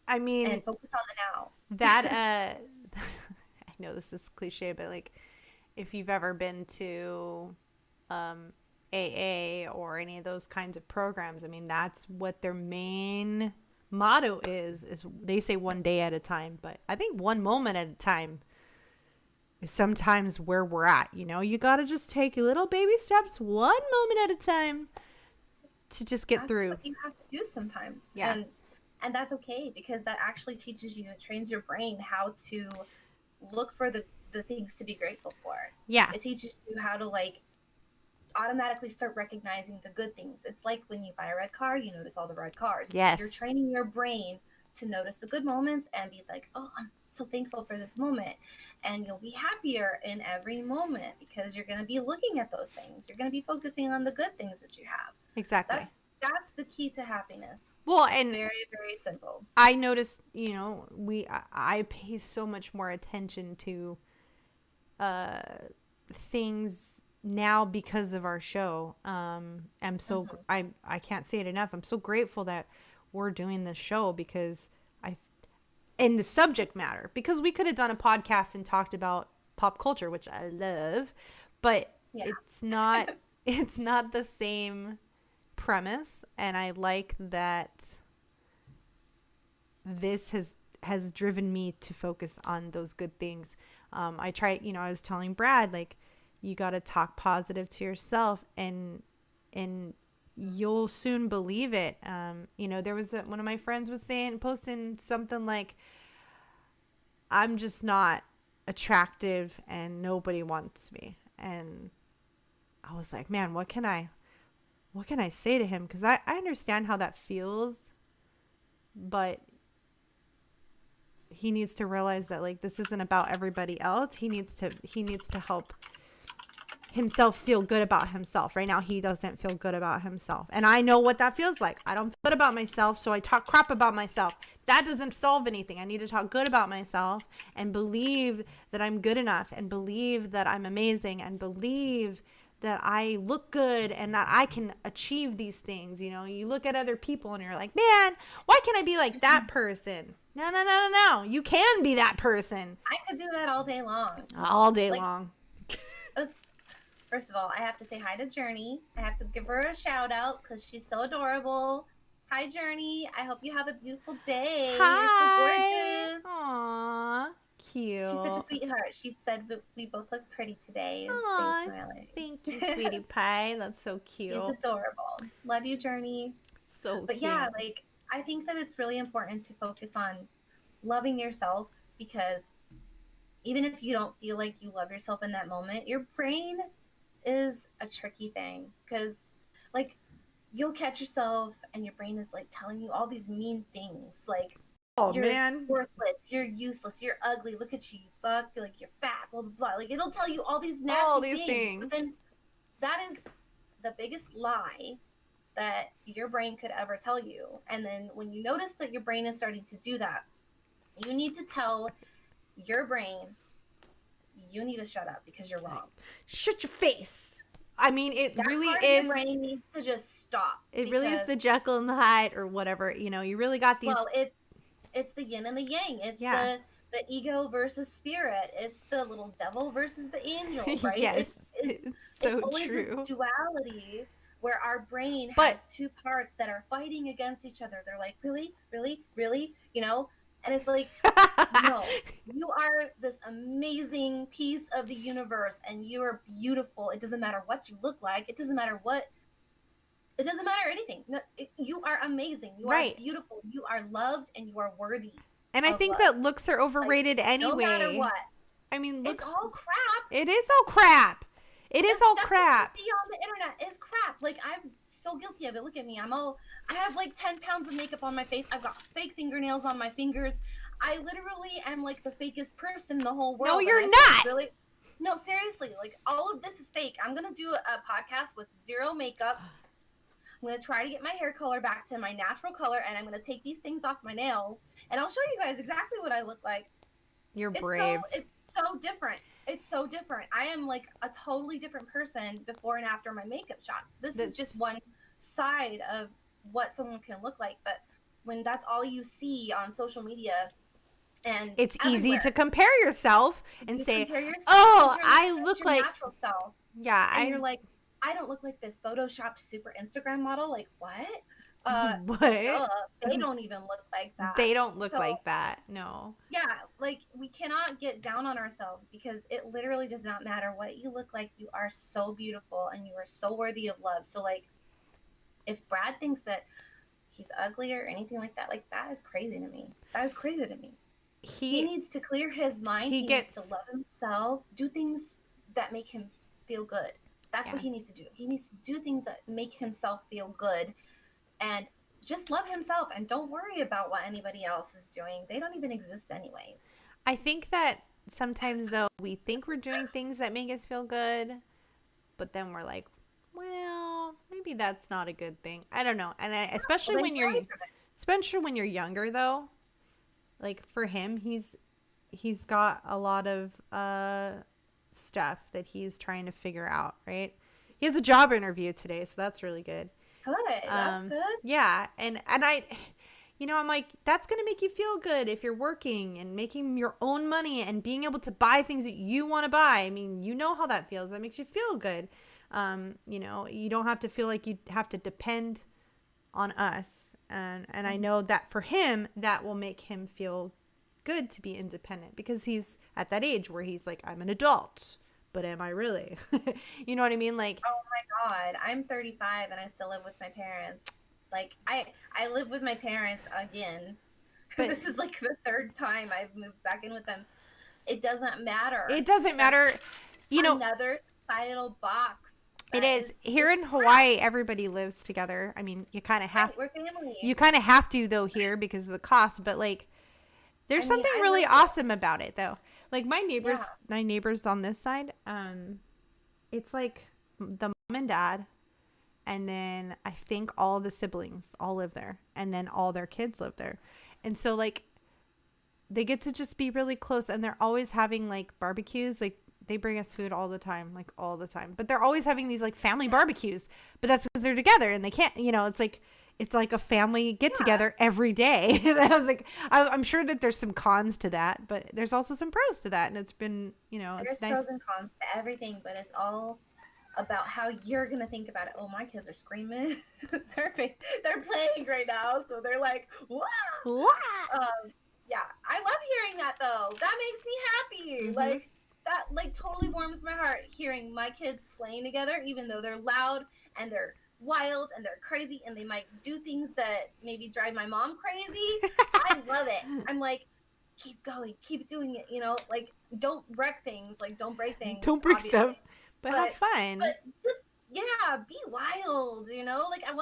I mean, and focus on the now. That I know this is cliche, but like, if you've ever been to AA or any of those kinds of programs, I mean, that's what their main motto is they say one day at a time, but I think one moment at a time is sometimes where we're at. You know, you got to just take little baby steps, one moment at a time, to just get through. That's what you have to do sometimes. Yeah. And that's okay, because that actually teaches you, it trains your brain how to look for the things to be grateful for. Yeah. It teaches you how to like automatically start recognizing the good things. It's like when you buy a red car, you notice all the red cars. Yes. You're training your brain to notice the good moments and be like, oh, I'm so thankful for this moment. And you'll be happier in every moment because you're going to be looking at those things. You're going to be focusing on the good things that you have. Exactly. That's the key to happiness. Well, and very, very simple. I noticed, you know, I pay so much more attention to things now because of our show. I'm so I can't say it enough. I'm so grateful that we're doing this show, because in the subject matter, because we could have done a podcast and talked about pop culture, which I love, but it's not the same premise. And I like that this has driven me to focus on those good things. I try, you know, I was telling Brad, like, you got to talk positive to yourself, and you'll soon believe it. You know, there was one of my friends was posting something like, I'm just not attractive and nobody wants me. And I was like, man, what can I say to him? Because I understand how that feels, but he needs to realize that, like, this isn't about everybody else. He needs to help himself feel good about himself. Right now, he doesn't feel good about himself. And I know what that feels like. I don't feel good about myself, so I talk crap about myself. That doesn't solve anything. I need to talk good about myself and believe that I'm good enough, and believe that I'm amazing, and believe that I look good and that I can achieve these things. You know, you look at other people and you're like, man, why can't I be like that person? No. You can be that person. I could do that all day long. All day long. First of all, I have to say hi to Journey. I have to give her a shout out because she's so adorable. Hi, Journey. I hope you have a beautiful day. Hi. You're so gorgeous. Aww, cute. She's such a sweetheart. She said we both look pretty today. And Aww, stay smiling. Thank you, sweetie pie. That's so cute. She's adorable. Love you, Journey. So But cute. yeah, like, I think that it's really important to focus on loving yourself, because even if you don't feel like you love yourself in that moment, your brain is a tricky thing, because like, you'll catch yourself and your brain is like telling you all these mean things, like, oh you're man, worthless, you're useless, you're ugly, look at you, you fuck, like, you're fat, blah blah blah. Like, it'll tell you all these nasty things. But then that is the biggest lie that your brain could ever tell you. And then when you notice that your brain is starting to do that, you need to tell your brain, you need to shut up because you're wrong. Shut your face. I mean, it that really part is. Your brain needs to just stop. It really is the Jekyll and the Hyde, or whatever. You know, you really got these. Well, it's the yin and the yang. It's the ego versus spirit. It's the little devil versus the angel, right? Yes, it's so always true. This duality where our brain has two parts that are fighting against each other. They're like, really, you know. And it's like, no, you are this amazing piece of the universe, and you are beautiful. It doesn't matter what you look like. It doesn't matter anything. No, you are amazing. You are beautiful. You are loved, and you are worthy. And I think that looks are overrated anyway. No matter what. I mean, looks. It's all crap. It is all crap. It is all crap. That you see on the internet is crap. Like, I'm so guilty of it. Look at me. I have like 10 pounds of makeup on my face. I've got fake fingernails on my fingers. I literally am like the fakest person in the whole world. No, you're not. Really, no, seriously. Like, all of this is fake. I'm gonna do a podcast with zero makeup. I'm going to try to get my hair color back to my natural color, and I'm going to take these things off my nails, and I'll show you guys exactly what I look like. You're brave. It's so different. It's so different. I am like a totally different person before and after my makeup shots. This is just one side of what someone can look like. But when that's all you see on social media, and it's easy to compare yourself and say, oh, I look like natural self. Yeah. And you're like, I don't look like this photoshopped super Instagram model. Like, what? What? They don't even look like that. They don't look like that. No. Yeah, like we cannot get down on ourselves, because it literally does not matter what you look like. You are so beautiful and you are so worthy of love. So like, if Brad thinks that he's ugly or anything like that is crazy to me. That is crazy to me. He needs to clear his mind. He needs to love himself, do things that make him feel good. That's what he needs to do. He needs to do things that make himself feel good, and just love himself, and don't worry about what anybody else is doing. They don't even exist anyways. I think that sometimes, though, we think we're doing things that make us feel good, but then we're like, well, maybe that's not a good thing. I don't know. And especially when you're younger, though, like for him, he's got a lot of stuff that he's trying to figure out, right? He has a job interview today, so that's really good. Good. That's good. Yeah. And I, I'm like, that's going to make you feel good if you're working and making your own money and being able to buy things that you want to buy. I mean, you know how that feels. That makes you feel good. You don't have to feel like you have to depend on us. And I know that for him, that will make him feel good to be independent, because he's at that age where he's like, I'm an adult. But am I really? You know what I mean? Like, oh my God, I'm 35 and I still live with my parents. Like, I live with my parents again. But this is like the third time I've moved back in with them. It doesn't matter. It doesn't matter. Another societal box. It is. Here in Hawaii, everybody lives together. I mean, you kind of have. We're family. You kind of have to, though, here because of the cost. But like, there's something really awesome about it, though. Like my neighbors on this side, it's like the mom and dad, and then I think all the siblings all live there, and then all their kids live there. And so like they get to just be really close, and they're always having like barbecues. Like they bring us food all the time, but they're always having these like family barbecues, but that's because they're together and they can't, it's like a family get together every day. And I was like, I'm sure that there's some cons to that, but there's also some pros to that. And it's been, it's nice. There's pros and cons to everything, but it's all about how you're going to think about it. Oh, my kids are screaming. They're playing right now. So they're like, wow. Yeah, I love hearing that though. That makes me happy. Mm-hmm. Like that, like totally warms my heart hearing my kids playing together, even though they're loud and they're wild and they're crazy and they might do things that maybe drive my mom crazy. I love it. I'm like, keep going, keep doing it, like don't wreck things, like don't break things, don't break stuff, but have fun. But just be wild, like I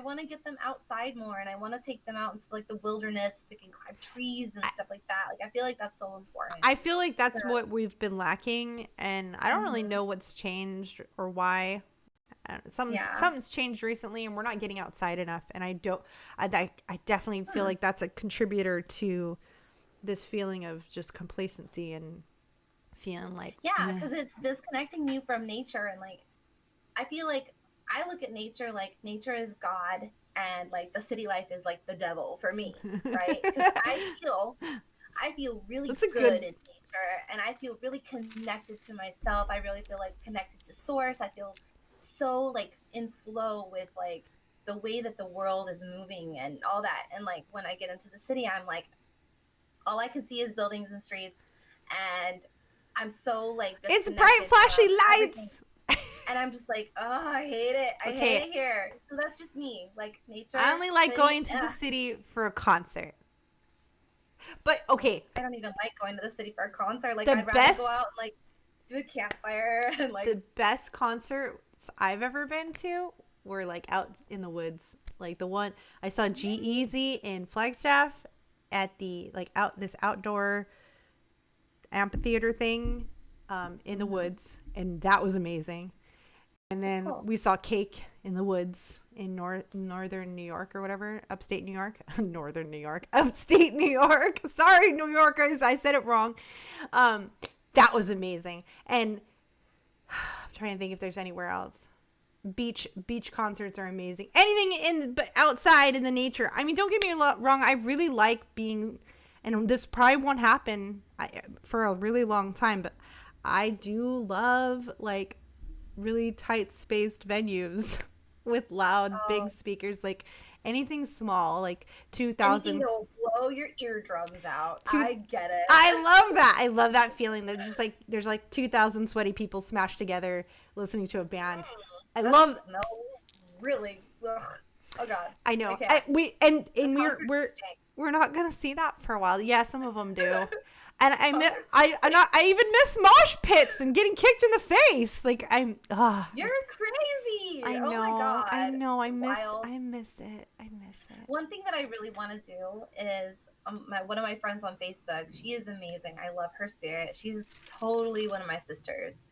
want to get them outside more, and I want to take them out into like the wilderness. They can climb trees and stuff like that. Like I feel like that's so important. I feel like that's what we've been lacking, and I don't really know what's changed or why. Something's changed recently, and we're not getting outside enough, and I definitely feel like that's a contributor to this feeling of just complacency and feeling like because it's disconnecting you from nature. And like I feel like I look at nature like nature is God, and like the city life is like the devil for me, right? Because I feel really good in nature, and I feel really connected to myself. I really feel like connected to source. I feel so like in flow with like the way that the world is moving and all that. And like when I get into the city, I'm like, all I can see is buildings and streets, and I'm so like it's bright flashy lights, and I'm just like, oh, I hate it. I hate it here. So that's just me, like nature. I only like going to the city for a concert. But okay, I don't even like going to the city for a concert. Like I'd rather go out and like do a campfire and like the best concerts I've ever been to were like out in the woods. Like the one I saw G-Eazy in Flagstaff at the like this outdoor amphitheater thing in the woods, and that was amazing. And then we saw Cake in the woods in northern New York or whatever, upstate New York, northern New York, upstate New York. Sorry, New Yorkers, I said it wrong. That was amazing. And I'm trying to think if there's anywhere else. Beach concerts are amazing. Anything but outside in the nature. I mean, don't get me wrong. I really like being, and this probably won't happen for a really long time, but I do love like really tight spaced venues with loud big speakers. Like anything small, like 2,000. Anything that will blow your eardrums out. I get it. I love that. I love that feeling that just like there's like 2,000 sweaty people smashed together listening to a band. I love. Smells really. Ugh. Oh God. I know. We're not gonna see that for a while. Yeah, some of them do. And I even miss mosh pits and getting kicked in the face. Like You're crazy. I know. Oh my God. I know. I Wild. miss it. One thing that I really want to do is one of my friends on Facebook. She is amazing. I love her spirit. She's totally one of my sisters,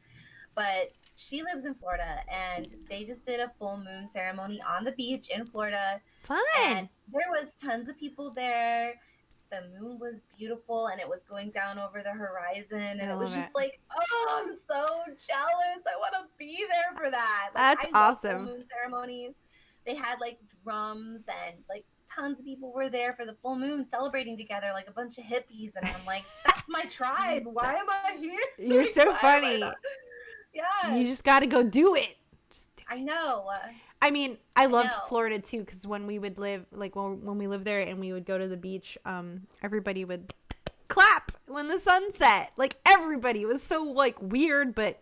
but she lives in Florida, and they just did a full moon ceremony on the beach in Florida. Fun. And there was tons of people there. The moon was beautiful, and it was going down over the horizon, and it was just like, oh, I'm so jealous. I want to be there for that. Like, That's I love awesome. full moon ceremonies. They had like drums, and like tons of people were there for the full moon celebrating together, like a bunch of hippies, and I'm like, that's my tribe. Why am I here? You're like, so funny. Yeah. You just got to go do it. I know. I mean, I loved Florida too, because when we would live, like when we lived there and we would go to the beach, everybody would clap when the sun set. Like everybody, it was so like weird but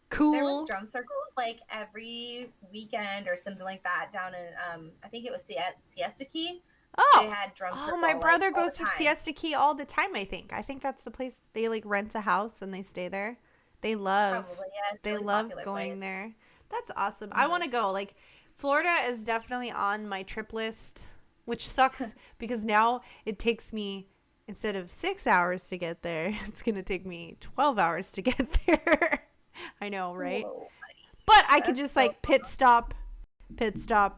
cool. There was drum circles like every weekend or something like that down in I think it was Siesta Key. Oh, they had drum circle, my brother like, goes to Siesta Key all the time. I think that's the place they like rent a house and they stay there. They love. Probably, yeah, it's they really love popular going place. there. That's awesome. I want to go. Like Florida is definitely on my trip list, which sucks because now it takes me, instead of 6 hours to get there, it's going to take me 12 hours to get there. I know, right? Whoa, but I could just like pit stop,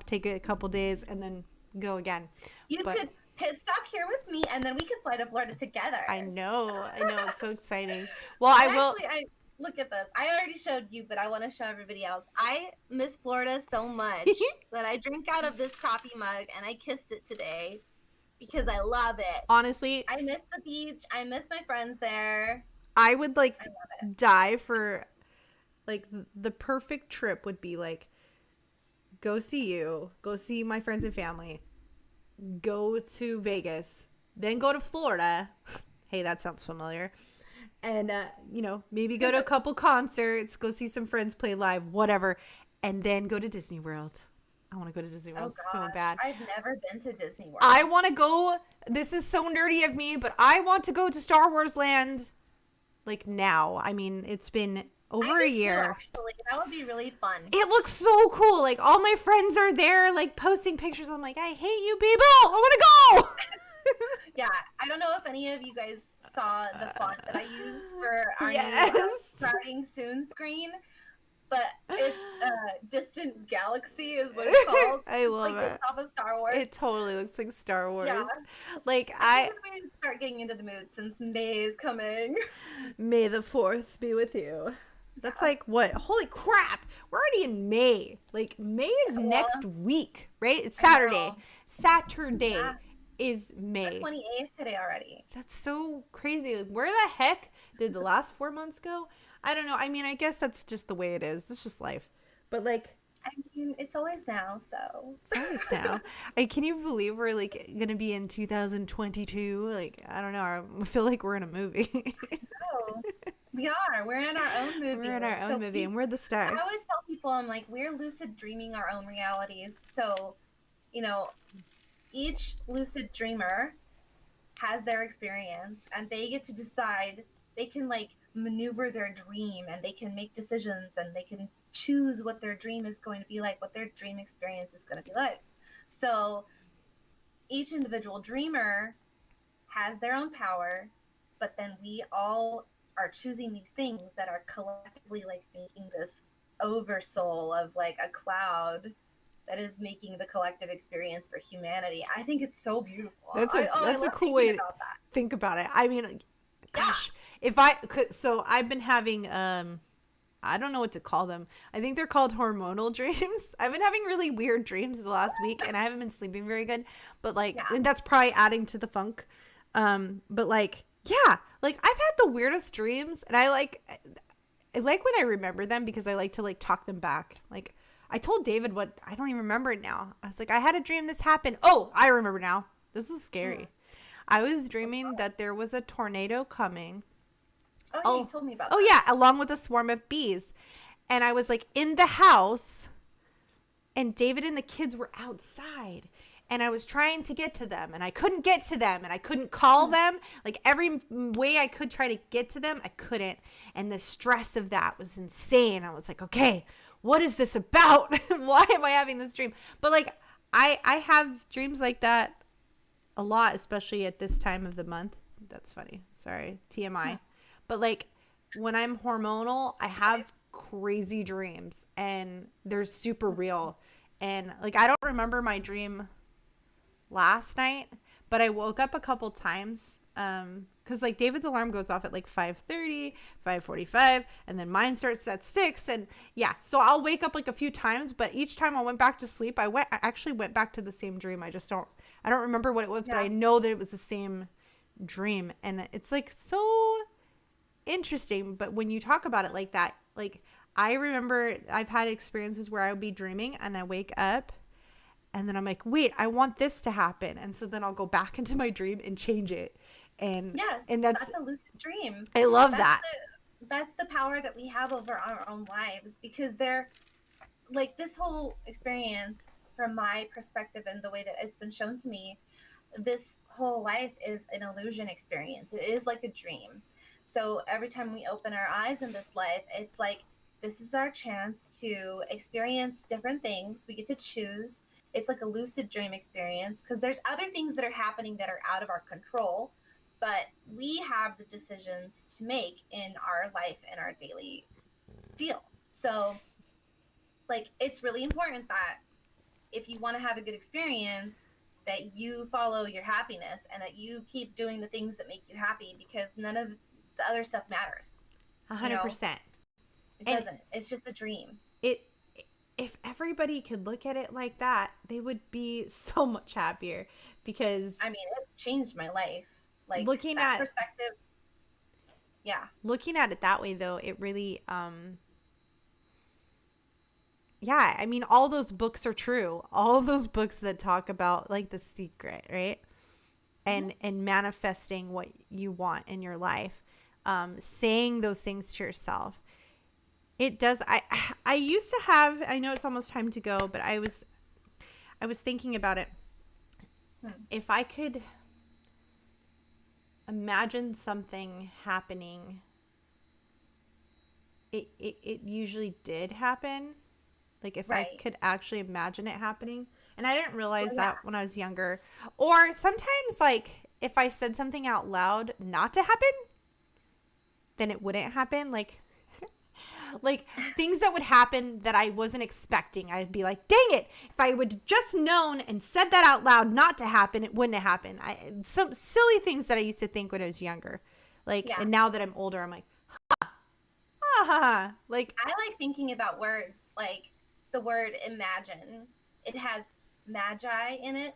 take a couple days and then go again. You could pit stop here with me, and then we could fly to Florida together. I know. It's so exciting. Well, I will. Look at this. I already showed you, but I want to show everybody else. I miss Florida so much that I drink out of this coffee mug, and I kissed it today because I love it. Honestly, I miss the beach. I miss my friends there. I would like die for like the perfect trip would be like go see my friends and family, go to Vegas, then go to Florida. Hey, that sounds familiar. And, maybe go to a couple concerts, go see some friends play live, whatever, and then go to Disney World. I want to go to Disney World so bad. I've never been to Disney World. I want to go. This is so nerdy of me, but I want to go to Star Wars Land, like now. I mean, it's been over a year. Too, actually, that would be really fun. It looks so cool. Like all my friends are there, like posting pictures. I'm like, I hate you people. I want to go. Yeah, I don't know if any of you guys saw the font that I used for our new starting soon screen, but it's Distant Galaxy is what it's called. I love like, it. Off of Star Wars. It totally looks like Star Wars. Yeah. Like I think we start getting into the mood since May is coming. May the 4th be with you. That's like what? Holy crap! We're already in May. Like May is next week, right? It's Saturday. Saturday. Yeah. Is May. It's 28th today already. That's so crazy. Where the heck did the last 4 months go? I don't know. I mean, I guess that's just the way it is. It's just life. But like, I mean, it's always now, so. It's always now. Can you believe we're like going to be in 2022? Like, I don't know. I feel like we're in a movie. No, we are. We're in our own movie. We're in our own movie, and we're the star. I always tell people, I'm like, we're lucid dreaming our own realities. So, each lucid dreamer has their experience, and they get to decide. They can like maneuver their dream, and they can make decisions, and they can choose what their dream is going to be like, what their dream experience is going to be like. So each individual dreamer has their own power, but then we all are choosing these things that are collectively like making this oversoul of like a cloud that is making the collective experience for humanity. I think it's so beautiful. That's a cool way to think about it. I mean, gosh, if I could, so I've been having, I don't know what to call them. I think they're called hormonal dreams. I've been having really weird dreams the last week, and I haven't been sleeping very good, but like, and that's probably adding to the funk. But like, yeah, like I've had the weirdest dreams, and I like when I remember them because I like to like talk them back. Like I told David I don't even remember it now. I was like, I had a dream this happened. Oh, I remember now. This is scary. I was dreaming that there was a tornado coming. Oh, you told me about that. Oh, yeah, along with a swarm of bees. And I was like in the house, and David and the kids were outside. And I was trying to get to them, and I couldn't get to them, and I couldn't call them. Like every way I could try to get to them, I couldn't. And the stress of that was insane. I was like, okay, what is this about? Why am I having this dream? But like I have dreams like that a lot, especially at this time of the month. That's funny. Sorry, TMI. But like when I'm hormonal, I have crazy dreams, and they're super real. And like I don't remember my dream last night, but I woke up a couple times because like David's alarm goes off at like 5:30, 5:45, and then mine starts at 6. And yeah, so I'll wake up like a few times, but each time I went back to sleep, I actually went back to the same dream. I don't remember what it was, but I know that it was the same dream. And it's like so interesting. But when you talk about it like that, like I remember I've had experiences where I would be dreaming and I wake up and then I'm like, wait, I want this to happen. And so then I'll go back into my dream and change it. And yes, and that's a lucid dream. I love that. That's the power that we have over our own lives, because they're like this whole experience from my perspective and the way that it's been shown to me, this whole life is an illusion experience. It is like a dream. So every time we open our eyes in this life, it's like, this is our chance to experience different things. We get to choose. It's like a lucid dream experience, because there's other things that are happening that are out of our control, but we have the decisions to make in our life and our daily deal. So like, it's really important that if you want to have a good experience, that you follow your happiness and that you keep doing the things that make you happy, because none of the other stuff matters. 100%. It doesn't. It's just a dream. If everybody could look at it like that, they would be so much happier, because I mean, it changed my life. Like, looking that at perspective. Yeah. Looking at it that way, though, it really yeah, I mean, all those books are true. All those books that talk about like The Secret, right? And manifesting what you want in your life, saying those things to yourself. It does. I used to have, I know it's almost time to go, but I was thinking about it. If I could imagine something happening, it usually did happen. Like if I could actually imagine it happening. And I didn't realize that when I was younger. Or sometimes like if I said something out loud not to happen, then it wouldn't happen. Like things that would happen that I wasn't expecting. I'd be like, dang it. If I would just known and said that out loud not to happen, it wouldn't have happened. Some silly things that I used to think when I was younger. Like, and now that I'm older, I'm like, like, I like thinking about words. Like the word imagine, it has magi in it,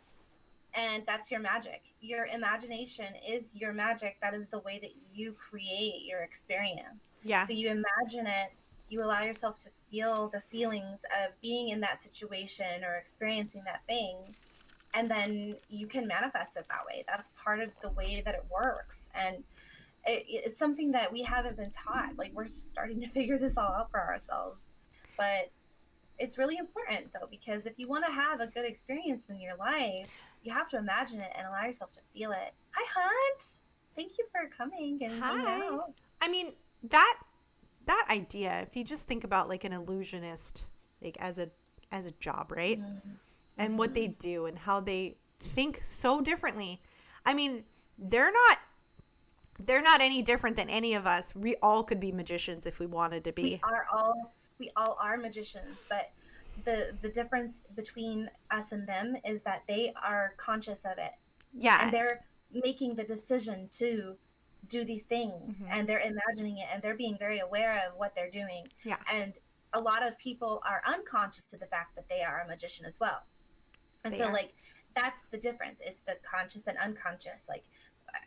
and that's your magic. Your imagination is your magic. That is the way that you create your experience. Yeah. So you imagine it, you allow yourself to feel the feelings of being in that situation or experiencing that thing, and then you can manifest it that way. That's part of the way that it works. And it's something that we haven't been taught. Like, we're starting to figure this all out for ourselves. But it's really important, though, because if you want to have a good experience in your life, you have to imagine it and allow yourself to feel it. Hi, Hunt. Thank you for coming and hanging out. I mean, that idea, if you just think about like an illusionist, like as a job, right? And what they do and how they think so differently. I mean, they're not any different than any of us. We all could be magicians if we wanted to be. We all are magicians, but the difference between us and them is that they are conscious of it. Yeah. And they're making the decision to do these things, Mhm. and they're imagining it, and they're being very aware of what they're doing. Yeah. And a lot of people are unconscious to the fact that they are a magician as well. And They so are. like that's the difference. It's the conscious and unconscious. Like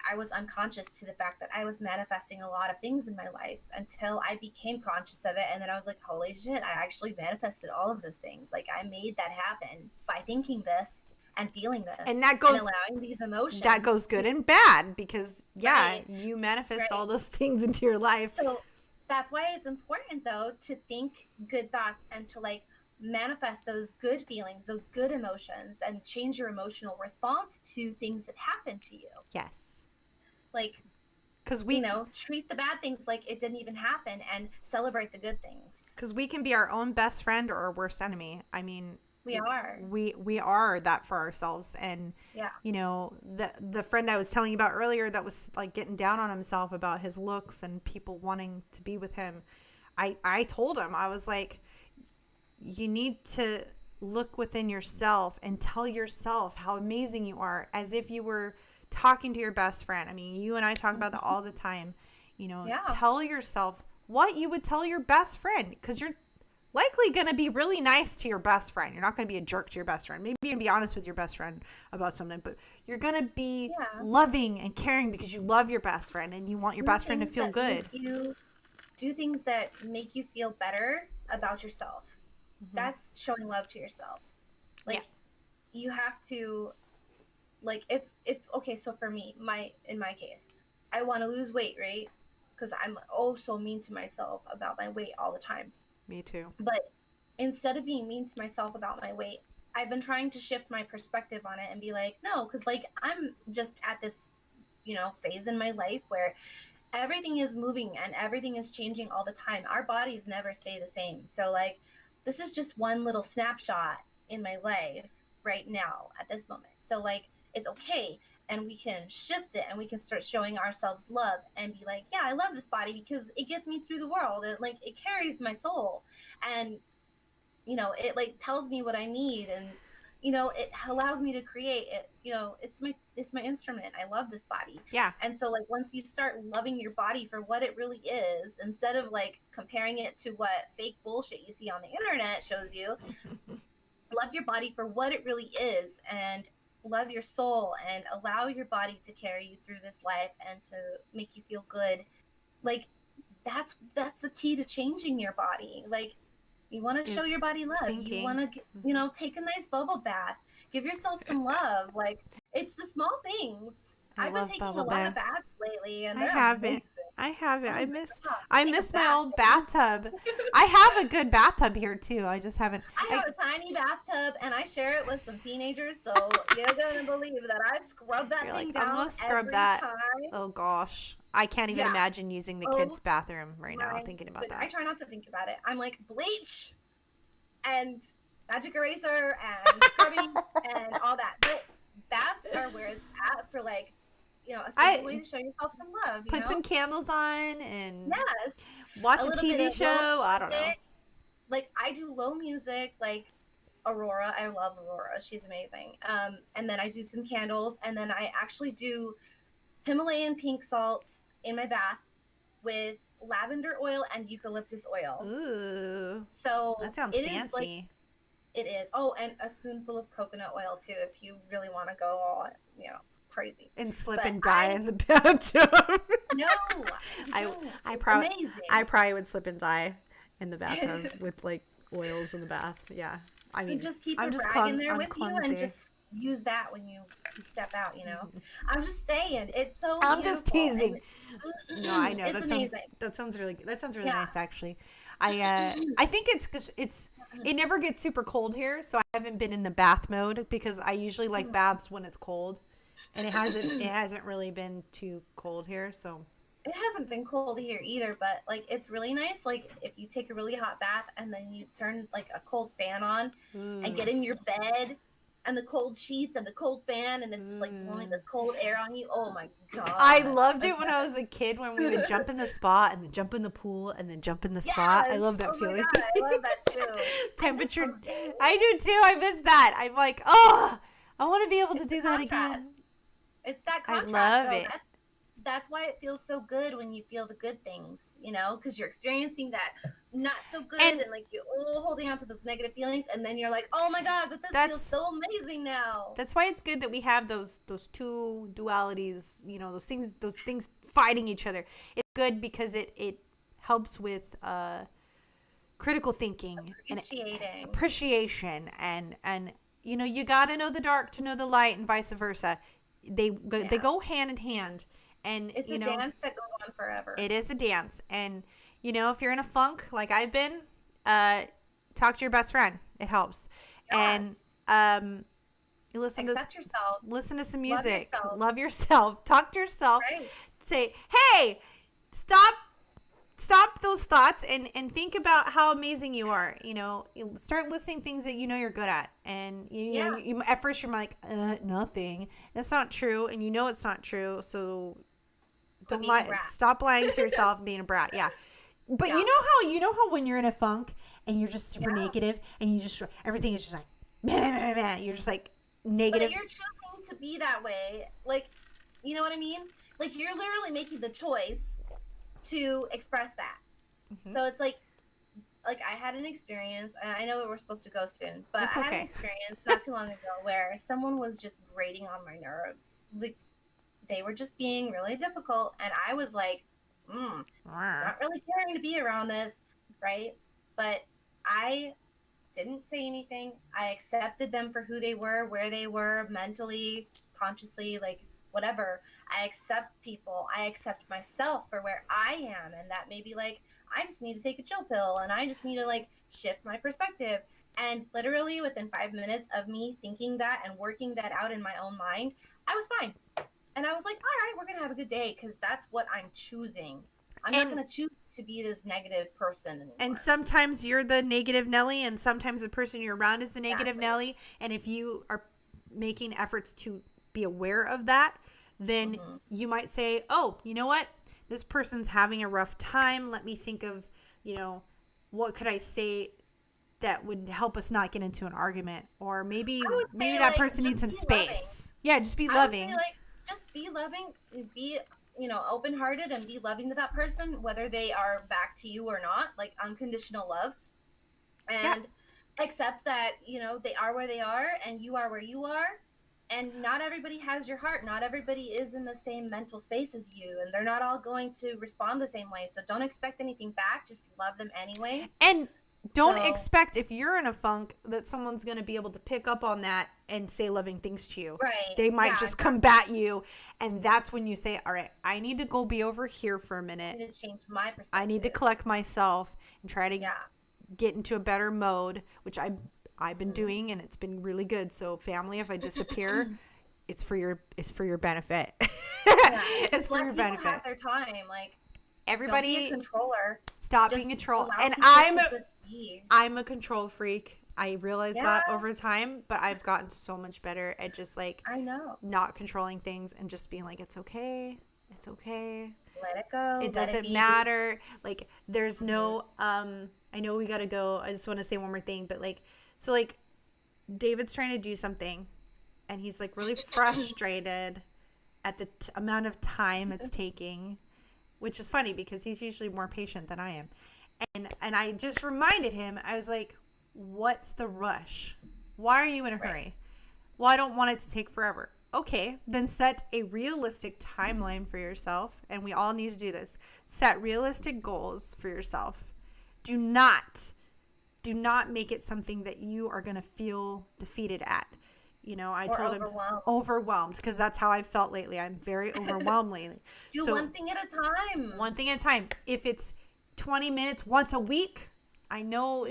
I was unconscious to the fact that I was manifesting a lot of things in my life until I became conscious of it. And then I was like, holy shit, I actually manifested all of those things. Like I made that happen by thinking this and feeling this, And that goes, and allowing these emotions. that goes good and bad, because Right. you manifest Right. all those things into your life. So that's why it's important though to think good thoughts and to like manifest those good feelings, those good emotions, and change your emotional response to things that happen to you. Yes. Like, because we, treat the bad things like it didn't even happen and celebrate the good things. Because we can be our own best friend or our worst enemy. I mean, we are. We are that for ourselves. And, yeah, the friend I was telling you about earlier that was like getting down on himself about his looks and people wanting to be with him. I told him, I was like, you need to look within yourself and tell yourself how amazing you are, as if you were talking to your best friend. I mean, you and I talk about that all the time. Tell yourself what you would tell your best friend, because you're likely going to be really nice to your best friend. You're not going to be a jerk to your best friend. Maybe you can be honest with your best friend about something, but you're going to be loving and caring because you love your best friend and you want your best friend to feel good. You do things that make you feel better about yourself. Mm-hmm. That's showing love to yourself. Like, you have to, like, if okay, so for me, in my case, I want to lose weight, right? Because I'm so mean to myself about my weight all the time. Me too. But instead of being mean to myself about my weight, I've been trying to shift my perspective on it and be like, no, because like I'm just at this, phase in my life where everything is moving and everything is changing all the time. Our bodies never stay the same. So like, this is just one little snapshot in my life right now at this moment. So like, it's okay. And we can shift it and we can start showing ourselves love and be like, yeah, I love this body because it gets me through the world. It like, it carries my soul, and, it like tells me what I need, and, it allows me to create it. It's my instrument. I love this body. Yeah. And so like, once you start loving your body for what it really is, instead of like comparing it to what fake bullshit you see on the internet shows you, love your body for what it really is, and love your soul, and allow your body to carry you through this life and to make you feel good. Like, that's the key to changing your body. Like, you want to show your body love. Thinking. You want to, take a nice bubble bath. Give yourself some love. Like, it's the small things. I've been taking a lot of baths lately, and I haven't. Oh, I miss my old bathtub. I have a good bathtub here too. I just haven't. I have a tiny bathtub, and I share it with some teenagers. So you're gonna believe that I scrub that thing down. I'm gonna scrub that. Time. Oh gosh, I can't even imagine using the kids' bathroom right now. Thinking about that. I try not to think about it. I'm like, bleach and magic eraser and scrubbing and all that. But baths are where it's at for like, a simple way to show yourself some love. Put some candles on and yes, watch a TV show. I don't know. Like, I do low music, like Aurora. I love Aurora. She's amazing. And then I do some candles, and then I actually do Himalayan pink salt in my bath with lavender oil and eucalyptus oil. Ooh. So that sounds fancy. It is. Oh, and a spoonful of coconut oil too, if you really want to go all, crazy. And slip and die in the bathtub. No. I probably would slip and die in the bathtub with like oils in the bath. Yeah. I mean, just keep a rag in there with you and just use that when you step out, Mm-hmm. I'm just saying, it's so I'm just teasing. No, I know. It's amazing. That sounds really nice, actually. I think it's because it never gets super cold here, so I haven't been in the bath mode, because I usually like baths when it's cold, and it hasn't really been too cold here, so. It hasn't been cold here either, but like, it's really nice. Like, if you take a really hot bath and then you turn like a cold fan on and get in your bed and the cold sheets and the cold fan, and it's just like blowing this cold air on you. Oh my God. I loved it when I was a kid, when we would jump in the spa and then jump in the pool and then jump in the spa. I love that feeling. My God, I love that too. Temperature. I do too. I miss that. I'm like, oh, I want to be able to do that again. It's that contrast. I love it. That's why it feels so good when you feel the good things, you know, because you're experiencing that not so good and like you're holding on to those negative feelings, and then you're like, oh my God, but this feels so amazing now. That's why it's good that we have those two dualities, you know, those things fighting each other. It's good because it helps with critical thinking and appreciation and you know, you got to know the dark to know the light, and vice versa. They go hand in hand. And it's a dance that goes on forever. It is a dance. And, you know, if you're in a funk like I've been, talk to your best friend. It helps. Yes. And you accept yourself. Listen to some music. Love yourself. Talk to yourself. Right. Say, hey, stop those thoughts and think about how amazing you are. You know, start listing things that you know you're good at. And, you know, at first you're like, nothing. That's not true. And you know it's not true. So don't lie. Stop lying to yourself and being a brat. Yeah. But you know how when you're in a funk and you're just super negative and you just, everything is just like, man, you're just like negative. But you're choosing to be that way. Like, you know what I mean? Like, you're literally making the choice to express that. Mm-hmm. So it's like I had an experience, and I know that we're supposed to go soon, but I had an experience not too long ago where someone was just grating on my nerves. Like, they were just being really difficult, and I was like, not really caring to be around this, right? But I didn't say anything. I accepted them for who they were, where they were, mentally, consciously, like, whatever. I accept people. I accept myself for where I am, and that may be like, I just need to take a chill pill, and I just need to like shift my perspective. And literally within 5 minutes of me thinking that and working that out in my own mind, I was fine. And I was like, all right, we're going to have a good day, because that's what I'm choosing. I'm not going to choose to be this negative person anymore. And sometimes you're the negative Nelly, and sometimes the person you're around is the negative Nelly. And if you are making efforts to be aware of that, then you might say, oh, you know what? This person's having a rough time. Let me think of, you know, what could I say that would help us not get into an argument? Or maybe that person needs some space. Loving. Yeah, just be loving. Just be loving. Be, you know, open-hearted and be loving to that person, whether they are back to you or not, like unconditional love. And accept that, you know, they are where they are and you are where you are. And not everybody has your heart. Not everybody is in the same mental space as you. And they're not all going to respond the same way. So don't expect anything back. Just love them anyways. And don't expect, if you're in a funk, that someone's going to be able to pick up on that and say loving things to you. Right. They might just combat you. And that's when you say, all right, I need to go be over here for a minute. I need to change my perspective. I need to collect myself and try to get into a better mode, which I've been doing, and it's been really good. So family, if I disappear, it's for your benefit. It's for your benefit. Have their time. Like, everybody, don't be a controller. Stop being a troll. And I'm a control freak. I realize that over time, but I've gotten so much better at just like, I know, not controlling things and just being like, it's okay. It's okay. Let it go. It doesn't matter. Like, there's no, I know we got to go. I just want to say one more thing, but like, so like David's trying to do something and he's like really frustrated at the amount of time it's taking, which is funny because he's usually more patient than I am. And I just reminded him, I was like, what's the rush? Why are you in a hurry? Well, I don't want it to take forever. Okay, then set a realistic timeline for yourself. And we all need to do this. Set realistic goals for yourself. Do not make it something that you are going to feel defeated at. You know, I told him overwhelmed, because that's how I've felt lately. I'm very overwhelmed lately. Do one thing at a time. One thing at a time. If it's 20 minutes once a week, I know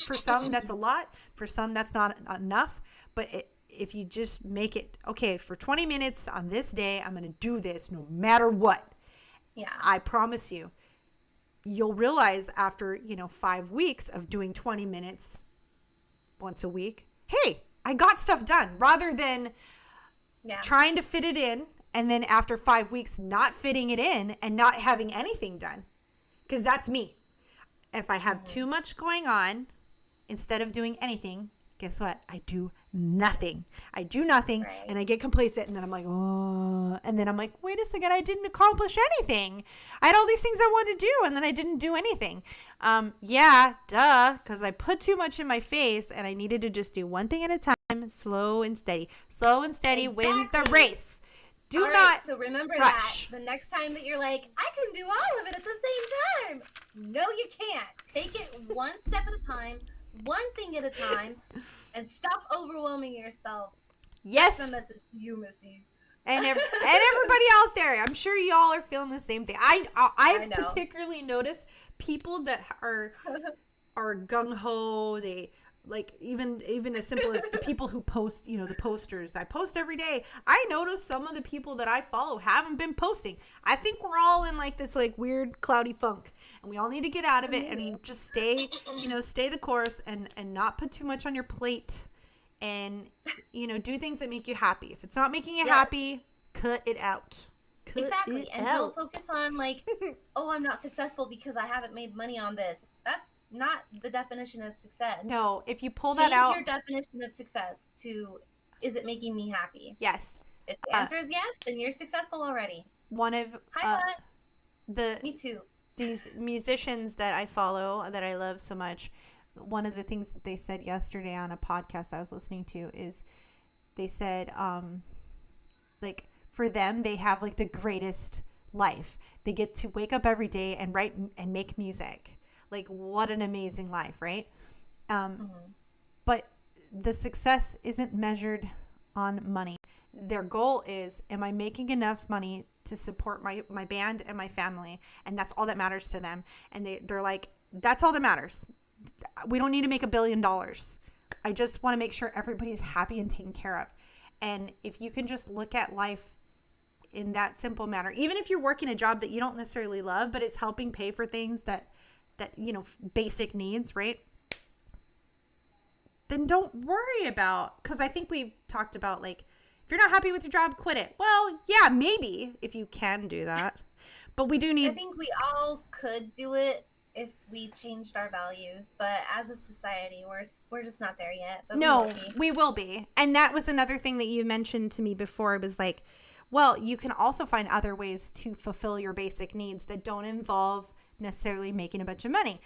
for some that's a lot. For some that's not enough. But if you just make it, okay, for 20 minutes on this day, I'm going to do this no matter what. Yeah. I promise you. You'll realize after, 5 weeks of doing 20 minutes once a week, hey, I got stuff done rather than Yeah. trying to fit it in and then after 5 weeks not fitting it in and not having anything done. Because that's me. If I have too much going on, instead of doing anything, guess what? I do nothing. I do nothing, Right. and I get complacent, and then I'm like, oh, and then I'm like, wait a second, I didn't accomplish anything. I had all these things I wanted to do, and then I didn't do anything. Yeah, duh, because I put too much in my face, and I needed to just do one thing at a time, slow and steady. Slow and steady wins the race. Do All not right, so remember rush. that the next time that you're like, I can do all of it at the same time. No, you can't. Take it one step at a time, one thing at a time, and stop overwhelming yourself. Yes. That's my message to you, Missy. And everybody out there, I'm sure y'all are feeling the same thing. I've know. particularly noticed people that are gung ho. They like even as simple as the people who post, the posters. I post every day. I notice some of the people that I follow haven't been posting. I think we're all in like this like weird cloudy funk, and we all need to get out of it and just stay the course and not put too much on your plate. And, do things that make you happy. If it's not making you happy, cut it out. Exactly. And don't focus on like, oh, I'm not successful because I haven't made money on this. That's not the definition of success. No, if you pull Change that out. your definition of success to, is it making me happy? Yes. If the answer is yes, then you're successful already. One of Me too. These musicians that I follow, that I love so much, one of the things that they said yesterday on a podcast I was listening to is they said, like, for them, they have, like, the greatest life. They get to wake up every day and write and make music. Like, what an amazing life, right? But the success isn't measured on money. Their goal is, am I making enough money to support my band and my family? And that's all that matters to them. And they're like, that's all that matters. We don't need to make $1 billion. I just want to make sure everybody's happy and taken care of. And if you can just look at life in that simple manner, even if you're working a job that you don't necessarily love, but it's helping pay for things that basic needs, right? Then don't worry about, because I think we've talked about, like, if you're not happy with your job, quit it. Well, yeah, maybe if you can do that, but we do need. I think we all could do it if we changed our values, but as a society, we're just not there yet. But no, we will be. And that was another thing that you mentioned to me before. It was like, well, you can also find other ways to fulfill your basic needs that don't involve necessarily making a bunch of money.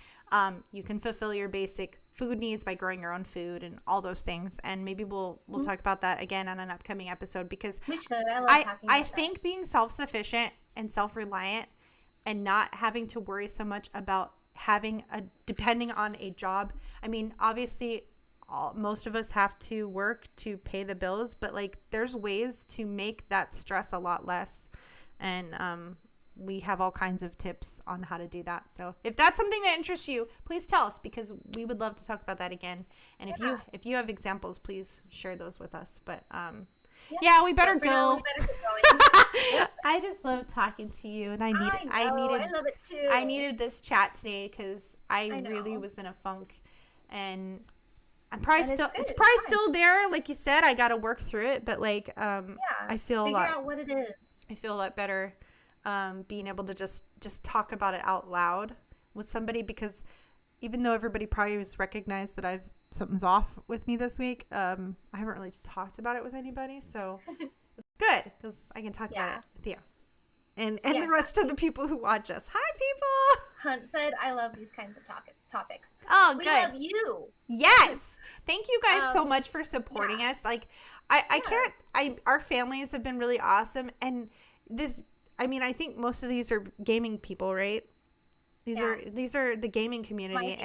You can fulfill your basic food needs by growing your own food and all those things. And maybe we'll talk about that again on an upcoming episode, because we should. I think being self-sufficient and self-reliant and not having to worry so much about depending on a job. I mean, obviously, most of us have to work to pay the bills, but like there's ways to make that stress a lot less. And we have all kinds of tips on how to do that. So if that's something that interests you, please tell us, because we would love to talk about that again. And if you have examples, please share those with us. But we better go. I just love talking to you, and I love it too. I needed this chat today because I really was in a funk, and I'm probably it's probably still there. Like you said, I got to work through it, but like I feel figure out what it is. I feel a lot better being able to just talk about it out loud with somebody, because even though everybody probably has recognized that something's off with me this week, I haven't really talked about it with anybody, so it's good because I can talk about it with you and the rest of the people who watch us. Hi, people. Hunt said, I love these kinds of topics. Oh, we good. Love you. Yes. Thank you guys so much for supporting us. Like, our families have been really awesome. And I think most of these are gaming people, right? These are the gaming community.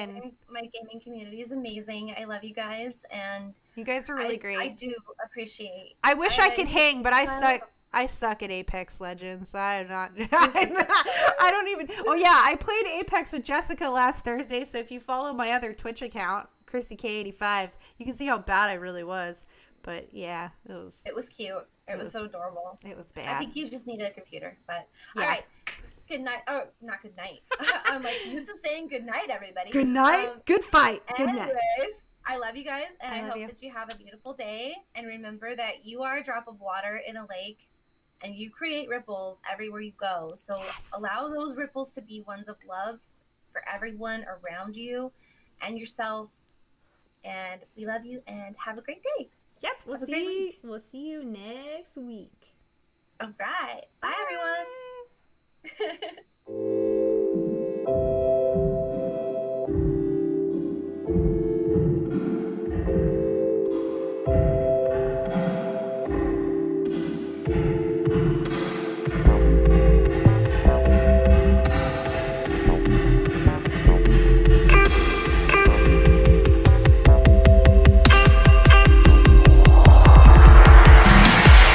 My gaming community is amazing. I love you guys, and you guys are really great. I do appreciate. I wish I could hang, but I suck at Apex Legends. I'm not. I don't even. Oh yeah, I played Apex with Jessica last Thursday. So if you follow my other Twitch account, ChrissyK85, you can see how bad I really was. But yeah, it was. It was cute. It was so adorable. It was bad. I think you just need a computer. But all right. Good night. Oh, not good night. I'm like used to saying good night, everybody. Good night. Good fight. Good night. I love you guys, and I love hope you. that you have a beautiful day. And remember that you are a drop of water in a lake, and you create ripples everywhere you go. So allow those ripples to be ones of love for everyone around you and yourself. And we love you, and have a great day. Yep, Have a great week. we'll see you next week. All right. Bye. Everyone.